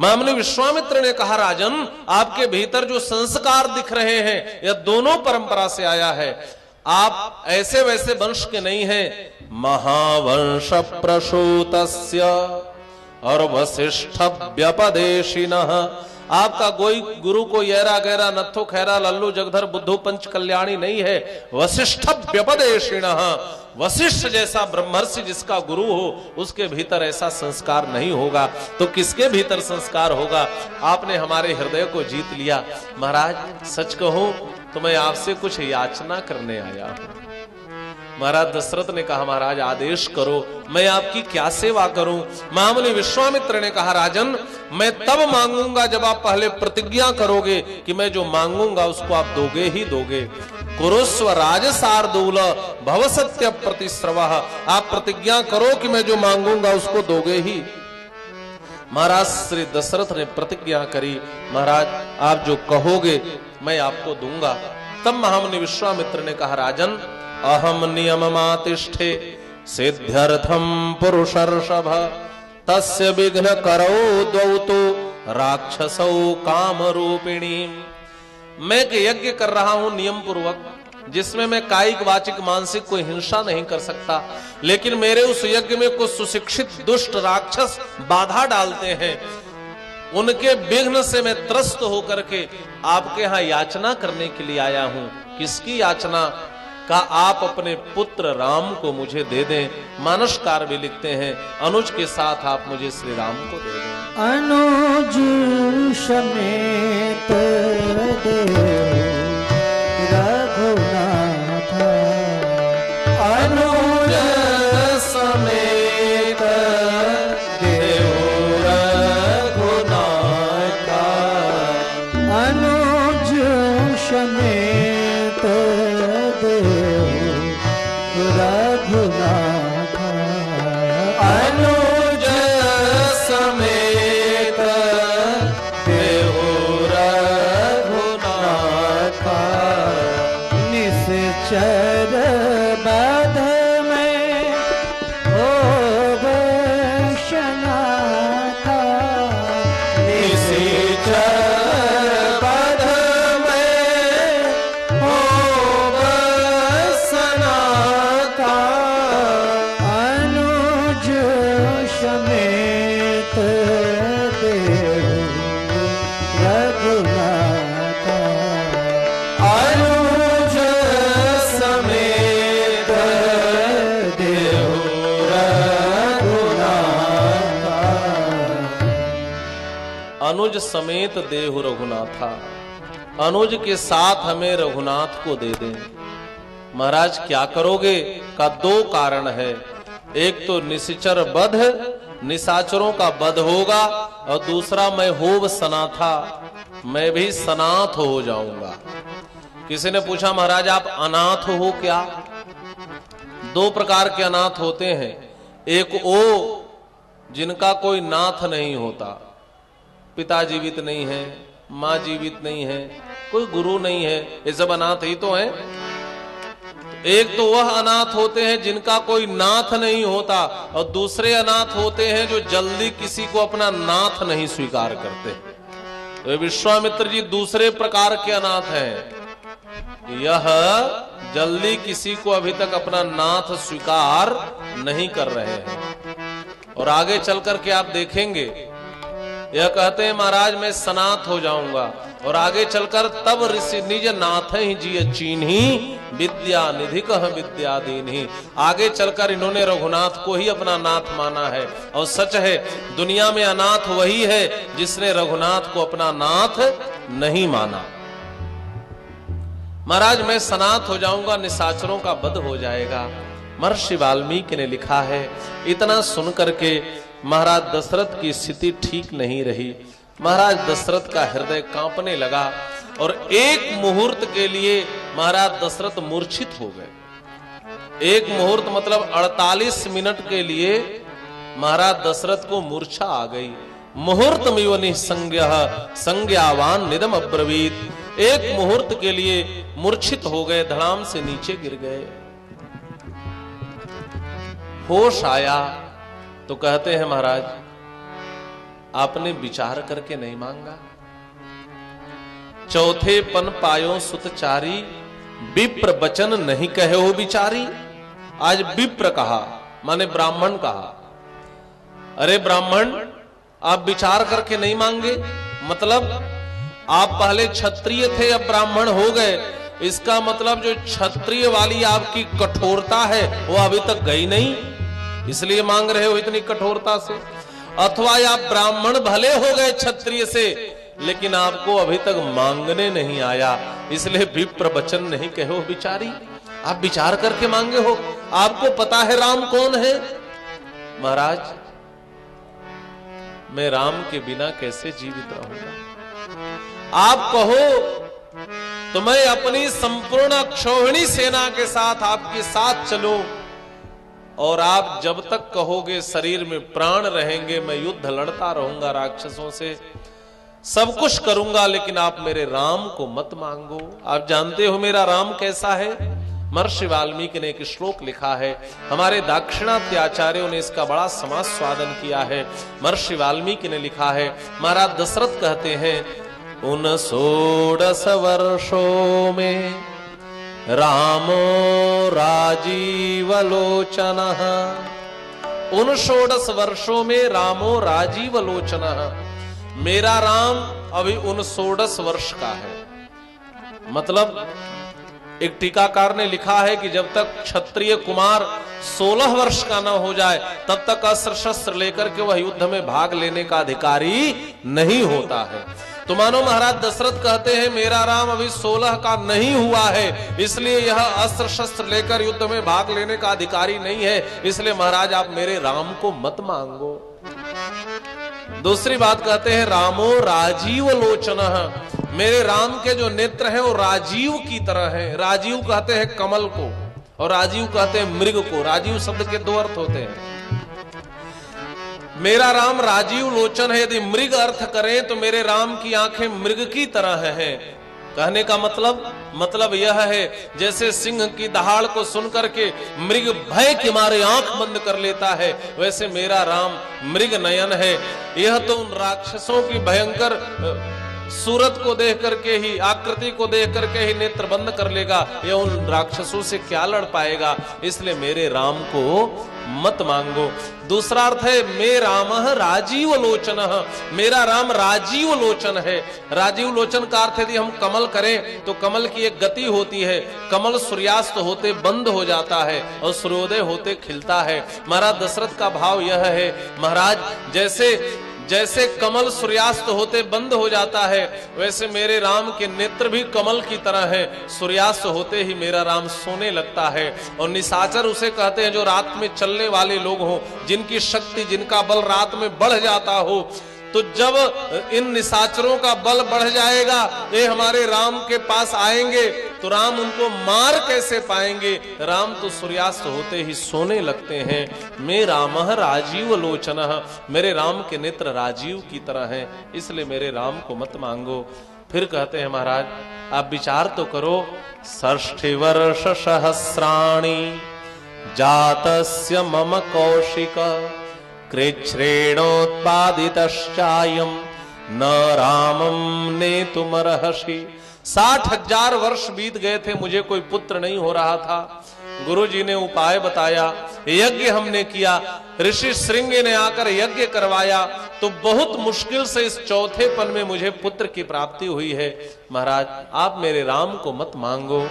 Speaker 1: महामुनि विश्वामित्र ने कहा राजन, आपके भीतर जो संस्कार दिख रहे हैं यह दोनों परंपरा से आया है। आप ऐसे वैसे वंश के नहीं हैं। महावंश प्रसूतस्य और वशिष्ठ व्यपदेशिनः। आपका कोई गुरु को येरा गैरा नत्थो खैरा लल्लू जगधर बुद्धू पंच कल्याणी नहीं है। वशिष्ठ व्यपदेशिनः, वशिष्ठ जैसा ब्रह्मर्षि जिसका गुरु हो उसके भीतर ऐसा संस्कार नहीं होगा तो किसके भीतर संस्कार होगा। आपने हमारे हृदय को जीत लिया। महाराज सच कहूं तो मैं आपसे कुछ याचना करने आया हूं। महाराज दशरथ ने कहा महाराज आदेश करो, मैं आपकी क्या सेवा करूं। महामुनि विश्वामित्र ने कहा राजन, मैं तब मांगूंगा जब आप पहले प्रतिज्ञा करोगे कि मैं जो मांगूंगा उसको आप दोगे ही दोगे। कुरुस्व राजसार्दूल भव सत्य प्रतिश्रवः। आप प्रतिज्ञा करो कि मैं जो मांगूंगा उसको दोगे ही। महाराज श्री दशरथ ने प्रतिज्ञा करी, महाराज आप जो कहोगे मैं आपको दूंगा। तब महामुनि विश्वामित्र ने कहा राजन, अहम नियममातिष्ठे सिद्ध्यर्थम पुरुषर्षभ तस्य विघ्न करो द्वौतो राक्षसौ काम रूपिणी। मैं एक यज्ञ कर रहा हूं नियम पूर्वक, जिसमें मैं कायिक वाचिक मानसिक कोई हिंसा नहीं कर सकता, लेकिन मेरे उस यज्ञ में कुछ सुशिक्षित दुष्ट राक्षस बाधा डालते हैं। उनके विघ्न से मैं त्रस्त होकर के आपके यहां याचना करने के लिए आया हूं। किसकी याचना? का आप अपने पुत्र राम को मुझे दे दें। मानसकार भी लिखते हैं अनुज के साथ आप मुझे श्री राम को दे दें।
Speaker 2: अनुज समेत रघुनाथ,
Speaker 1: अनुज समेत देव रघुनाथ,
Speaker 2: अनुज समेत रघुनाथ,
Speaker 1: अनुज समेत देव रघुनाथ,
Speaker 2: निश्चर बध में हो
Speaker 1: अनुज समेत देहु रघुनाथा, अनुज के साथ हमें रघुनाथ को दे दें। महाराज क्या करोगे? का दो कारण है, एक तो निशिचर वध, निशाचरों का वध होगा, और दूसरा मैं होव सनाथा, मैं भी सनाथ हो जाऊंगा। किसी ने पूछा महाराज आप अनाथ हो क्या? दो प्रकार के अनाथ होते हैं, एक वो जिनका कोई नाथ नहीं होता, पिता जीवित नहीं है, मां जीवित नहीं है, कोई गुरु नहीं है, ये सब अनाथ ही तो हैं। एक तो वह अनाथ होते हैं जिनका कोई नाथ नहीं होता, और दूसरे अनाथ होते हैं जो जल्दी किसी को अपना नाथ नहीं स्वीकार करते। तो विश्वामित्र जी दूसरे प्रकार के अनाथ हैं, यह जल्दी किसी को अभी तक अपना नाथ स्वीकार नहीं कर रहे हैं। और आगे चलकर के आप देखेंगे, यह कहते हैं महाराज मैं सनाथ हो जाऊंगा, और आगे चलकर तब ऋषि निज नाथ ही जी चीन्ही, विद्या निधि कह विद्या दीन्ही। आगे चलकर इन्होंने रघुनाथ को ही अपना नाथ माना है, और सच है दुनिया में अनाथ वही है जिसने रघुनाथ को अपना नाथ नहीं माना। महाराज मैं सनाथ हो जाऊंगा, निशाचरों का वध हो जाएगा। महर्षि वाल्मीकि ने लिखा है, इतना सुनकर के महाराज दशरथ की स्थिति ठीक नहीं रही। महाराज दशरथ का हृदय कांपने लगा, और एक मुहूर्त के लिए महाराज दशरथ मूर्छित हो गए। एक मुहूर्त मतलब 48 मिनट के लिए महाराज दशरथ को मूर्छा आ गई। मुहूर्त मिव निसंज्ञः संज्ञावान निदम अब्रवीत। एक मुहूर्त के लिए मूर्छित हो गए, धड़ाम से नीचे गिर गए। होश आया तो कहते हैं महाराज आपने विचार करके नहीं मांगा। चौथे पन पायो सुतचारी, विप्र बचन नहीं कहे हो बिचारी। आज विप्र कहा माने ब्राह्मण कहा। अरे ब्राह्मण आप विचार करके नहीं मांगे, मतलब आप पहले क्षत्रिय थे अब ब्राह्मण हो गए, इसका मतलब जो क्षत्रिय वाली आपकी कठोरता है वो अभी तक गई नहीं, इसलिए मांग रहे हो इतनी कठोरता से। अथवा आप ब्राह्मण भले हो गए क्षत्रिय से, लेकिन आपको अभी तक मांगने नहीं आया, इसलिए विप्र वचन नहीं कहो बिचारी। आप विचार करके मांगे हो, आपको पता है राम कौन है। महाराज मैं राम के बिना कैसे जीवित रहूंगा। आप कहो तो मैं अपनी संपूर्ण अक्षौहिणी सेना के साथ आपके साथ चलूं, और आप जब तक कहोगे शरीर में प्राण रहेंगे मैं युद्ध लड़ता रहूंगा राक्षसों से, सब कुछ करूंगा, लेकिन आप मेरे राम को मत मांगो। आप जानते हो मेरा राम कैसा है। महर्षि वाल्मीकि ने एक श्लोक लिखा है, हमारे दाक्षिणात्य आचार्यों ने इसका बड़ा समास्वादन किया है। महर्षि वाल्मीकि ने लिखा है, महाराज दशरथ कहते हैं 69 वर्षों में रामो राजीवलोचनः। 69 वर्षों में रामो राजीवलोचनः। मेरा राम अभी 69 वर्ष का है। मतलब एक टीकाकार ने लिखा है कि जब तक क्षत्रिय कुमार 16 वर्ष का न हो जाए तब तक अस्त्र शस्त्र लेकर के वह युद्ध में भाग लेने का अधिकारी नहीं होता है। तो मानो महाराज दशरथ कहते हैं मेरा राम अभी 16 का नहीं हुआ है, इसलिए यह अस्त्र शस्त्र लेकर युद्ध में भाग लेने का अधिकारी नहीं है, इसलिए महाराज आप मेरे राम को मत मांगो। दूसरी बात कहते हैं रामो राजीव लोचनः। मेरे राम के जो नेत्र हैं वो राजीव की तरह हैं। राजीव कहते हैं कमल को, और राजीव कहते हैं मृग को। राजीव शब्द के दो अर्थ होते हैं। मेरा राम राजीव लोचन है, यदि मृग अर्थ करें तो मेरे राम की आंखें मृग की तरह हैं। कहने का मतलब यह है जैसे सिंह की दहाड़ को सुनकर के मृग भय के मारे आंख बंद कर लेता है, वैसे मेरा राम मृग नयन है। यह तो उन राक्षसों की भयंकर सूरत को देख करके ही, आकृति को देख करके ही नेत्र बंद कर लेगा, यह उन राक्षसों से क्या लड़ पाएगा, इसलिए मेरे राम को मत मांगो। दूसरा अर्थ है मे रामः राजीव लोचनः। मेरा राम राजीव लोचन है। राजीव लोचन का अर्थ यदि हम कमल करें तो कमल की एक गति होती है, कमल सूर्यास्त होते बंद हो जाता है और सूर्योदय होते खिलता है। महाराज दशरथ का भाव यह है, महाराज जैसे जैसे कमल सूर्यास्त होते बंद हो जाता है, वैसे मेरे राम के नेत्र भी कमल की तरह है, सूर्यास्त होते ही मेरा राम सोने लगता है। और निशाचर उसे कहते हैं जो रात में चलने वाले लोग हों, जिनकी शक्ति, जिनका बल रात में बढ़ जाता हो। तो जब इन निशाचरों का बल बढ़ जाएगा, ये हमारे राम के पास आएंगे तो राम उनको मार कैसे पाएंगे? राम तो सूर्यास्त होते ही सोने लगते हैं। मैं रामः राजीव लोचनः, मेरे राम के नेत्र राजीव की तरह हैं, इसलिए मेरे राम को मत मांगो। फिर कहते हैं महाराज आप विचार तो करो, 60 वर्ष सहस्राणि जातस्य मम कौशिक कृच्छ्रेणोत्पादितश्चायं न रामं नेतुमर्हसि। 60,000 वर्ष बीत गए थे, मुझे कोई पुत्र नहीं हो रहा था। गुरु जी ने उपाय बताया, यज्ञ हमने किया, ऋषि श्रृंग ने आकर यज्ञ करवाया, तो बहुत मुश्किल से इस चौथेपन में मुझे पुत्र की प्राप्ति हुई है। महाराज आप मेरे राम को मत मांगो।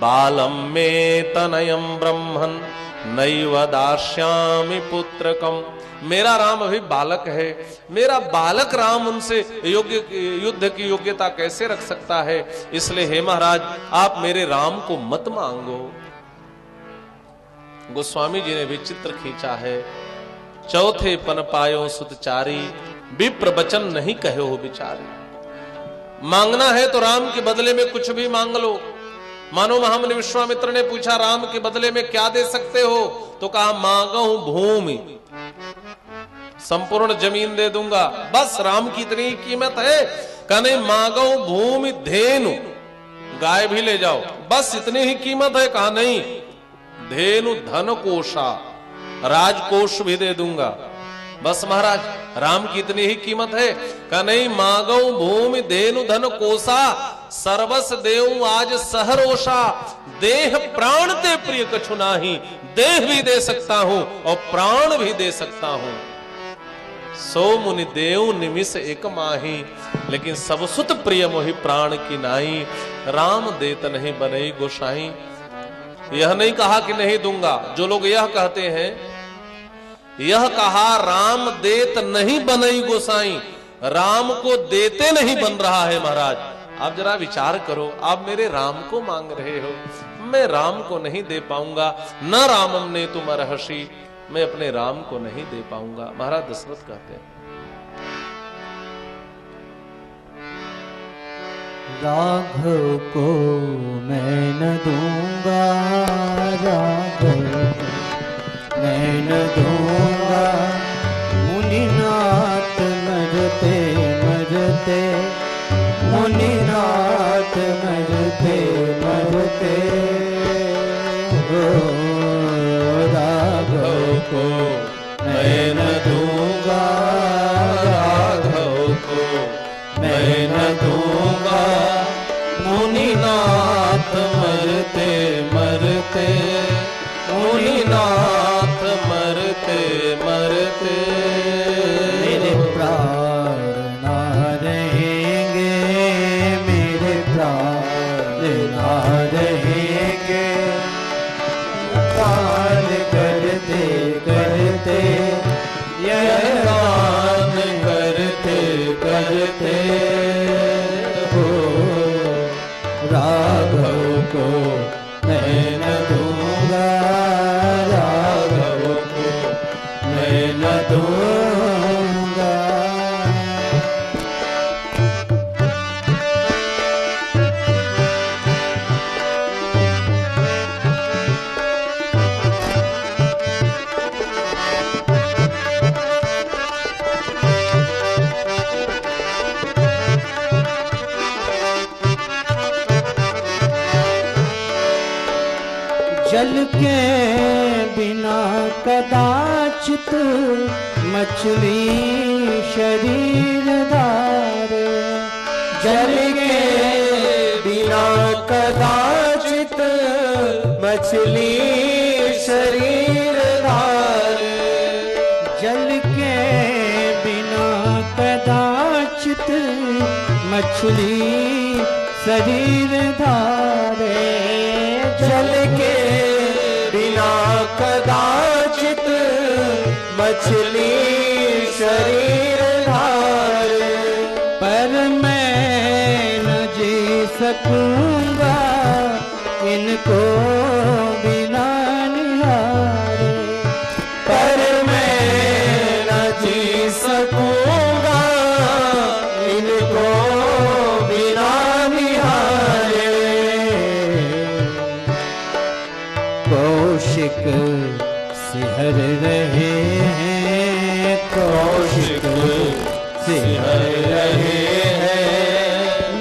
Speaker 1: बालम में तनयम ब्रह्मन नैव दास्यामि पुत्रकम, मेरा राम अभी बालक है, मेरा बालक राम उनसे युद्ध की योग्यता कैसे रख सकता है? इसलिए हे महाराज आप मेरे राम को मत मांगो। गोस्वामी जी ने भी चित्र खींचा है, चौथे पन पायो सुतचारी, विप्र वचन नहीं कहे हो बिचारी। मांगना है तो राम के बदले में कुछ भी मांग लो। मानो महामुनि विश्वामित्र ने पूछा राम के बदले में क्या दे सकते हो? तो कहा मांगो भूमि, संपूर्ण जमीन दे दूंगा, बस राम की इतनी कीमत है। कहने मांगो भूमि धेनु, गाय भी ले जाओ, बस इतनी ही कीमत है। कहा नहीं, धेनु धन कोशा, राजकोष भी दे दूंगा, बस महाराज राम की इतनी ही कीमत है। कहा नहीं, मांगो भूमि धेनु धन कोशा, सर्वस देऊ आज सहरोषा, देह प्राण ते प्रिय कछु नाही, देह भी दे सकता हूं और प्राण भी दे सकता हूं। सो मुनि देव निमिष एक माही, लेकिन सब सुत प्रिय मोहि प्राण की नाई। राम देत नहीं बनई गोसाई। यह नहीं कहा कि नहीं दूंगा। जो लोग यह कहते हैं, यह कहा राम देत नहीं बनई गोसाई, राम को देते नहीं बन रहा है। महाराज आप जरा विचार करो, आप मेरे राम को मांग रहे हो, मैं राम को नहीं दे पाऊंगा। न रामम ने तुम अर्हसि, मैं अपने राम को नहीं दे पाऊंगा। महाराज दशरथ कहते हैं,
Speaker 2: राघव को मैं न दूंगा, राघव मैं न दूंगा, मुनिनाथ मरते मरते, मुनिनाथ मरते मरते, राघव को मैं न दूंगा, राघव को मैं न दूंगा, मुनिनाथ मरते मरते, मुनिनाथ मरते मरते, मेरे प्राण ना रहेंगे, मेरे प्राण ना रहेंगे, दान करते करते, यह दान करते करते, हो राघव को मैं न दूंगा, राघव को मैं न दूंगा। जल के बिना कदाचित मछली शरीर धारे, जल के बिना कदाचित मछली शरीर धारे, जल के बिना कदाचित मछली शरीर धारे, जल के बिना कदाचित मछली शरीर धारे। सकूंगा इनको बिना निहारे, पर मैं न जी सकूंगा इनको बिना निहारे। कौशिक सिहर रहे हैं, कौशिक सिहर रहे हैं,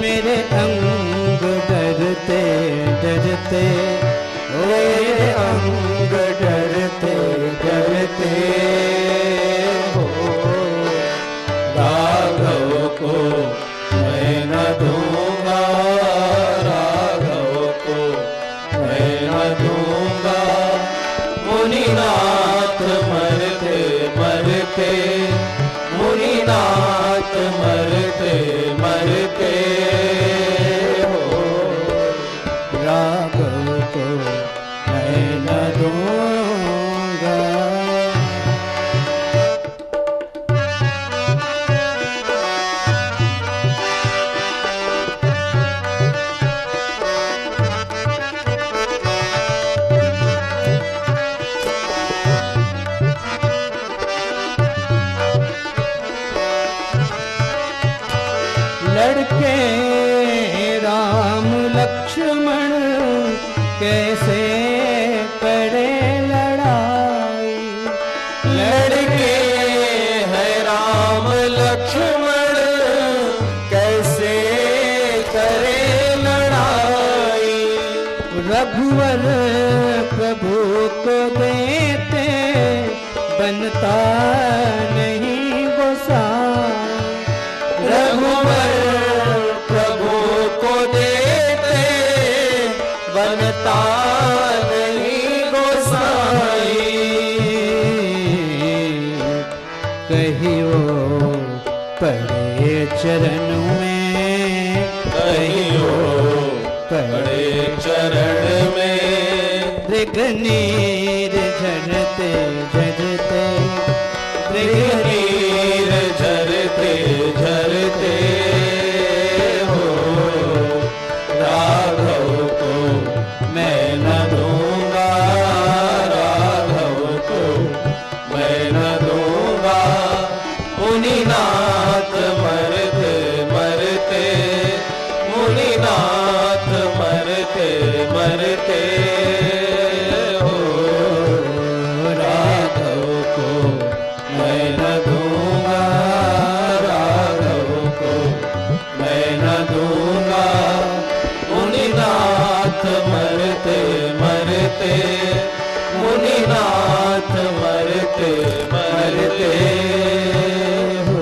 Speaker 2: मेरे अंग डरते डरते, मेरे अंग डरते डरते हो। राघव को मैं न दूंगा, राघव को मैं न दूंगा, मुनिनाथ मरते मरते, मुनिनाथ मरते मरते हो। राघव को मैं न दूंगा। लड़के राम लक्ष्मण कैसे करे लड़ाई, लड़के हैं राम लक्ष्मण कैसे करे लड़ाई। रघुवर प्रभु को देते बनता नहीं गोसाई, रघुवर प्रभु को देते बनता नहीं गोसाई। कहियो पड़े चरण में, कहियो पड़े चरण में, मृगनीर झरते झरते, मृगनीर झरते झरते हो। राघव को मैं न दूंगा, राघव को मैं न दूंगा, मुनिनाथ मरते मरते, मुनिनाथ मरते मरते हो। राघव को मैं न दूंगा, राघव को मैं न दूंगा, मुनिनाथ मरते मरते, मुनिनाथ मरते मरते हो।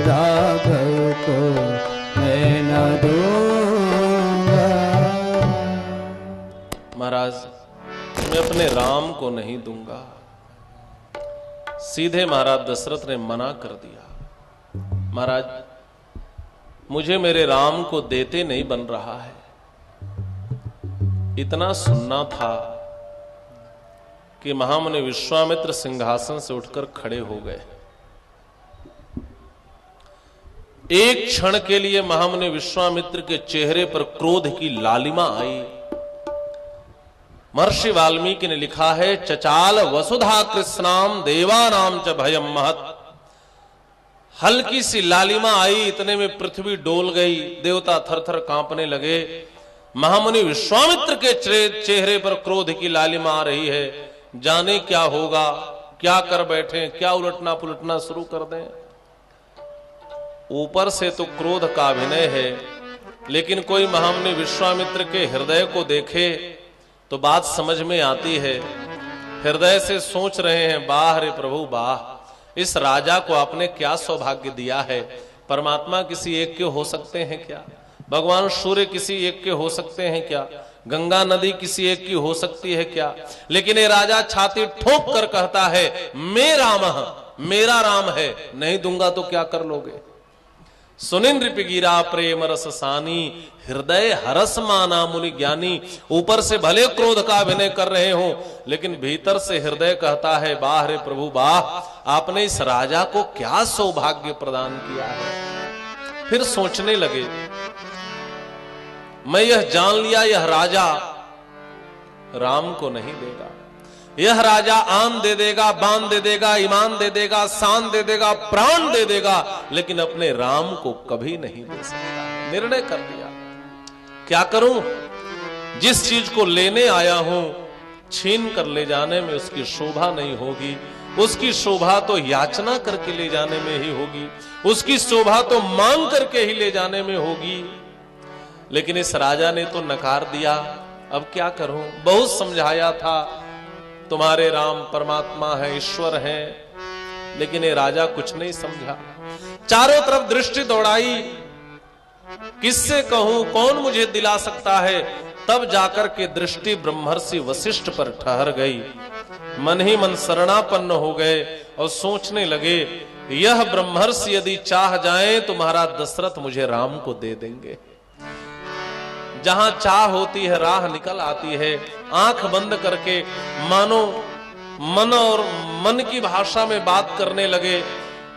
Speaker 2: राघव को मैं न दूंगा।
Speaker 1: महाराज मैं अपने राम को नहीं दूंगा। सीधे महाराज दशरथ ने मना कर दिया। महाराज मुझे मेरे राम को देते नहीं बन रहा है। इतना सुनना था कि महामुनि विश्वामित्र सिंहासन से उठकर खड़े हो गए। एक क्षण के लिए महामुनि विश्वामित्र के चेहरे पर क्रोध की लालिमा आई। महर्षि वाल्मीकि ने लिखा है, चचाल वसुधा कृष्णाम देवानाम च भयम महत। हल्की सी लालिमा आई, इतने में पृथ्वी डोल गई, देवता थरथर कांपने लगे। महामुनि विश्वामित्र के चेहरे पर क्रोध की लालिमा आ रही है। जाने क्या होगा, क्या कर बैठे, क्या उलटना पुलटना शुरू कर दें। ऊपर से तो क्रोध का अभिनय है, लेकिन कोई महामुनि विश्वामित्र के हृदय को देखे तो बात समझ में आती है। हृदय से सोच रहे हैं, वाह रे प्रभु वाह, इस राजा को आपने क्या सौभाग्य दिया है। परमात्मा किसी एक के हो सकते हैं क्या? भगवान सूर्य किसी एक के हो सकते हैं क्या? गंगा नदी किसी एक की हो सकती है क्या? लेकिन ये राजा छाती ठोक कर कहता है, मैं राम, मेरा राम है, नहीं दूंगा तो क्या कर लोगे। सुनिंद्र पिगीरा प्रेम रस सानी, हृदय हरस माना मुनि ज्ञानी। ऊपर से भले क्रोध का अभिनय कर रहे हो, लेकिन भीतर से हृदय कहता है, वाह रे प्रभु वाह, आपने इस राजा को क्या सौभाग्य प्रदान किया है। फिर सोचने लगे, मैं यह जान लिया, यह राजा राम को नहीं देगा। यह राजा आन दे देगा, बान दे देगा, ईमान दे देगा, शान दे देगा, प्राण दे देगा, लेकिन अपने राम को कभी नहीं दे सकता। निर्णय कर लिया, क्या करूं? जिस चीज को लेने आया हूं, छीन कर ले जाने में उसकी शोभा नहीं होगी। उसकी शोभा तो याचना करके ले जाने में ही होगी, उसकी शोभा तो मांग करके ही ले जाने में होगी। लेकिन इस राजा ने तो नकार दिया। अब क्या करूं? बहुत समझाया था, तुम्हारे राम परमात्मा है, ईश्वर है, लेकिन ये राजा कुछ नहीं समझा। चारों तरफ दृष्टि दौड़ाई, किससे कहूं, कौन मुझे दिला सकता है? तब जाकर के दृष्टि ब्रह्मर्षि वशिष्ठ पर ठहर गई। मन ही मन शरणापन्न हो गए और सोचने लगे, यह ब्रह्मर्षि यदि चाह जाए तो महाराज दशरथ मुझे राम को दे देंगे। जहां चाह होती है राह निकल आती है। आंख बंद करके मानो मन और मन की भाषा में बात करने लगे।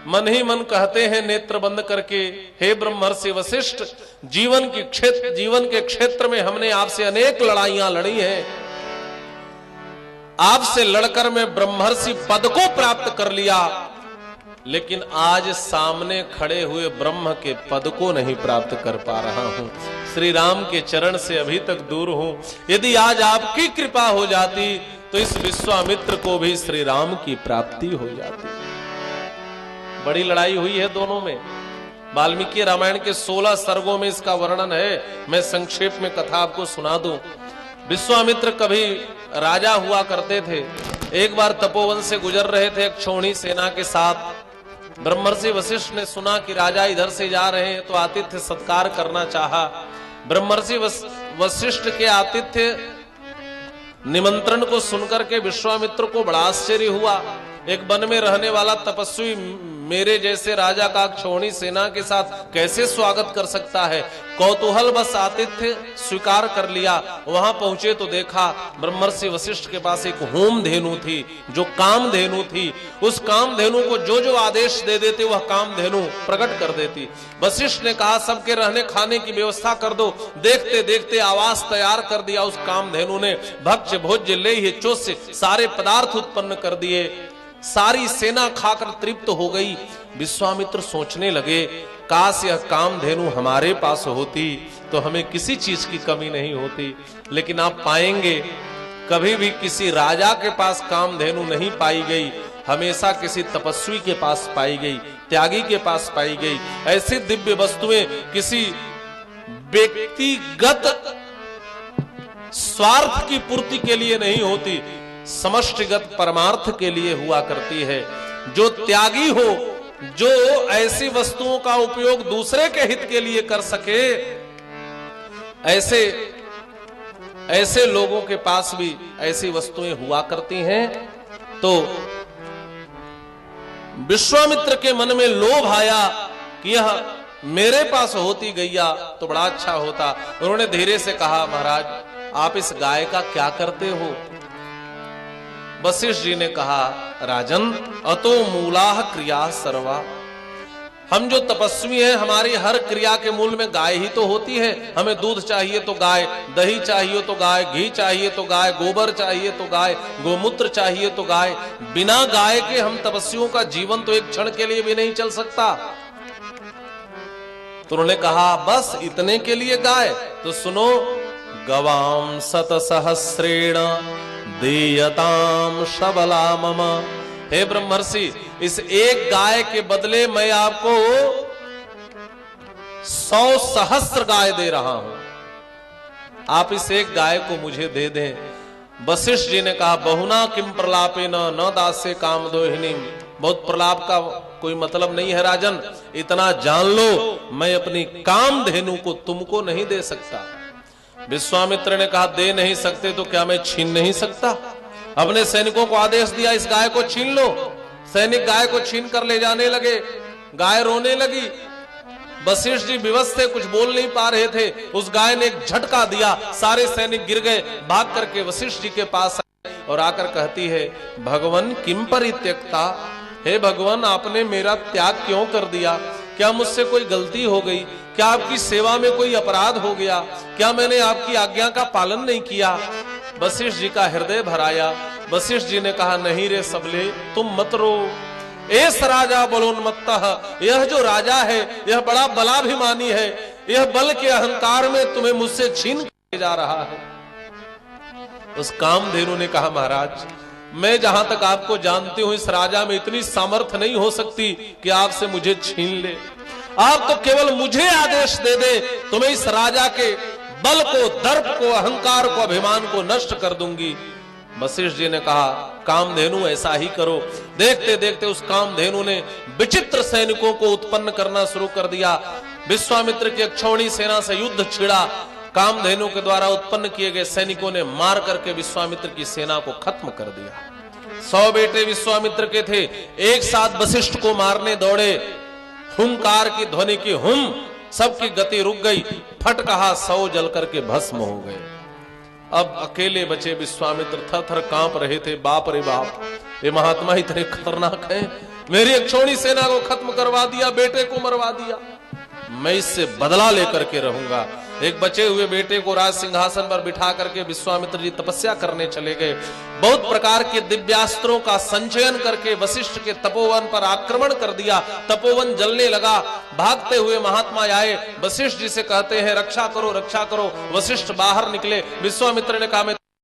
Speaker 1: मन ही मन कहते हैं नेत्र बंद करके, हे ब्रह्मर्षि वशिष्ठ, जीवन के क्षेत्र में हमने आपसे अनेक लड़ाइयां लड़ी हैं। आपसे लड़कर मैं ब्रह्मर्षि पद को प्राप्त कर लिया, लेकिन आज सामने खड़े हुए ब्रह्म के पद को नहीं प्राप्त कर पा रहा हूं। श्री राम के चरण से अभी तक दूर हूं। यदि आज आपकी कृपा हो जाती तो इस विश्वामित्र को भी श्री राम की प्राप्ति हो जाती। बड़ी लड़ाई हुई है दोनों में। वाल्मीकि रामायण के 16 सर्गों में इसका वर्णन है। मैं संक्षेप में कथा आपको सुना दूं। विश्वामित्र कभी राजा हुआ करते थे। एक बार तपोवन से गुजर रहे थे एक क्षोणी सेना के साथ। ब्रह्मर्षि वशिष्ठ ने सुना कि राजा इधर से जा रहे हैं, तो आतिथ्य सत्कार करना चाहा। ब्रह्मर्षि वशिष्ठ के आतिथ्य निमंत्रण को सुनकर के विश्वामित्र को बड़ा आश्चर्य हुआ। एक वन में रहने वाला तपस्वी मेरे जैसे राजा का क्षोणी सेना के साथ कैसे स्वागत कर सकता है? कौतूहल बस आतिथ्य स्वीकार कर लिया। वहां पहुंचे तो देखा ब्रह्मर्षि वशिष्ठ के पास एक होम धेनु थी, जो काम धेनु थी। उस काम धेनु को जो जो आदेश दे देते वह काम धेनु प्रकट कर देती। वशिष्ठ ने कहा सबके रहने खाने की व्यवस्था कर दो। देखते देखते आवास तैयार कर दिया। उस काम धेनु ने भक्ष्य भोज्य लेह्य चोष्य सारे पदार्थ उत्पन्न कर दिए। सारी सेना खाकर तृप्त हो गई। विश्वामित्र सोचने लगे, काश यह कामधेनु हमारे पास होती तो हमें किसी चीज की कमी नहीं होती। लेकिन आप पाएंगे कभी भी किसी राजा के पास कामधेनु नहीं पाई गई, हमेशा किसी तपस्वी के पास पाई गई, त्यागी के पास पाई गई। ऐसी दिव्य वस्तुएं किसी व्यक्तिगत स्वार्थ की पूर्ति के लिए नहीं होती, समष्टिगत परमार्थ के लिए हुआ करती है। जो त्यागी हो, जो ऐसी वस्तुओं का उपयोग दूसरे के हित के लिए कर सके, ऐसे लोगों के पास भी ऐसी वस्तुएं हुआ करती हैं। तो विश्वामित्र के मन में लोभ आया कि यह मेरे पास होती गैया तो बड़ा अच्छा होता। उन्होंने धीरे से कहा, महाराज आप इस गाय का क्या करते हो? वशिष्ठ जी ने कहा, राजन अतो मूलाह क्रिया सर्वा। हम जो तपस्वी हैं, हमारी हर क्रिया के मूल में गाय ही तो होती है। हमें दूध चाहिए तो गाय, दही चाहिए तो गाय, घी चाहिए तो गाय, गोबर चाहिए तो गाय, गोमूत्र चाहिए तो गाय। बिना गाय के हम तपस्वियों का जीवन तो एक क्षण के लिए भी नहीं चल सकता। तो उन्होंने कहा बस इतने के लिए गाय? तो सुनो, गवाम सत सहस्रेण देयताम शबला मम। हे ब्रह्मर्षि, इस एक गाय के बदले मैं आपको 100 सहस्त्र गाय दे रहा हूं। आप इस एक गाय को मुझे दे दें। वशिष्ठ जी ने कहा, बहुना किम प्रलापेन न दास्य कामदोहिनी। बहुत प्रलाप का कोई मतलब नहीं है राजन, इतना जान लो, मैं अपनी कामधेनु को तुमको नहीं दे सकता। विश्वामित्र ने कहा, दे नहीं सकते तो क्या मैं छीन नहीं सकता? अपने सैनिकों को आदेश दिया, इस गाय को छीन लो। सैनिक गाय को छीन कर ले जाने लगे। गाय रोने लगी। वशिष्ठ जी विवश थे, कुछ बोल नहीं पा रहे थे। उस गाय ने एक झटका दिया, सारे सैनिक गिर गए। भाग करके वशिष्ठ जी के पास आए और आकर कहती है, भगवान किम परित्यक्ता। हे भगवान, आपने मेरा त्याग क्यों कर दिया? क्या मुझसे कोई गलती हो गई? क्या आपकी सेवा में कोई अपराध हो गया? क्या मैंने आपकी आज्ञा का पालन नहीं किया? वशिष्ठ जी का हृदय भराया। वशिष्ठ जी ने कहा, नहीं रे सबले, तुम मत रो। एस राजा बलोन्मत्तः, यह जो राजा है यह बड़ा बलाभिमानी है, यह बल के अहंकार में तुम्हें मुझसे छीन के जा रहा है। उस कामधेनु ने कहा, महाराज मैं जहां तक आपको जानती हूं इस राजा में इतनी सामर्थ्य नहीं हो सकती कि आपसे मुझे छीन ले। आप तो केवल मुझे आदेश दे दे तो मैं इस राजा के बल को, दर्प को, अहंकार को, अभिमान को नष्ट कर दूंगी। वशिष्ठ जी ने कहा, कामधेनु ऐसा ही करो। देखते देखते उस कामधेनु ने विचित्र सैनिकों को उत्पन्न करना शुरू कर दिया। विश्वामित्र की अक्षौणी सेना से युद्ध छिड़ा। कामधेनु के द्वारा उत्पन्न किए गए सैनिकों ने मार करके विश्वामित्र की सेना को खत्म कर दिया। 100 बेटे विश्वामित्र के थे, एक साथ वशिष्ठ को मारने दौड़े। हुंकार की ध्वनि की हुम, सबकी गति रुक गई। फट कहा 100 जल करके भस्म हो गए। अब अकेले बचे विश्वामित्र थर थर कांप रहे थे। बाप रे बाप, ये महात्मा इतने खतरनाक हैं, मेरी अक्षौणी सेना को खत्म करवा दिया, बेटे को मरवा दिया, मैं इससे बदला लेकर के रहूंगा। एक बचे हुए बेटे को राज सिंहासन पर बिठा करके विश्वामित्र जी तपस्या करने चले गए। बहुत प्रकार के दिव्यास्त्रों का संचयन करके वशिष्ठ के तपोवन पर आक्रमण कर दिया। तपोवन जलने लगा। भागते हुए महात्मा आए, वशिष्ठ जी से कहते हैं, रक्षा करो, रक्षा करो। वशिष्ठ बाहर निकले। विश्वामित्र ने कहा, मैं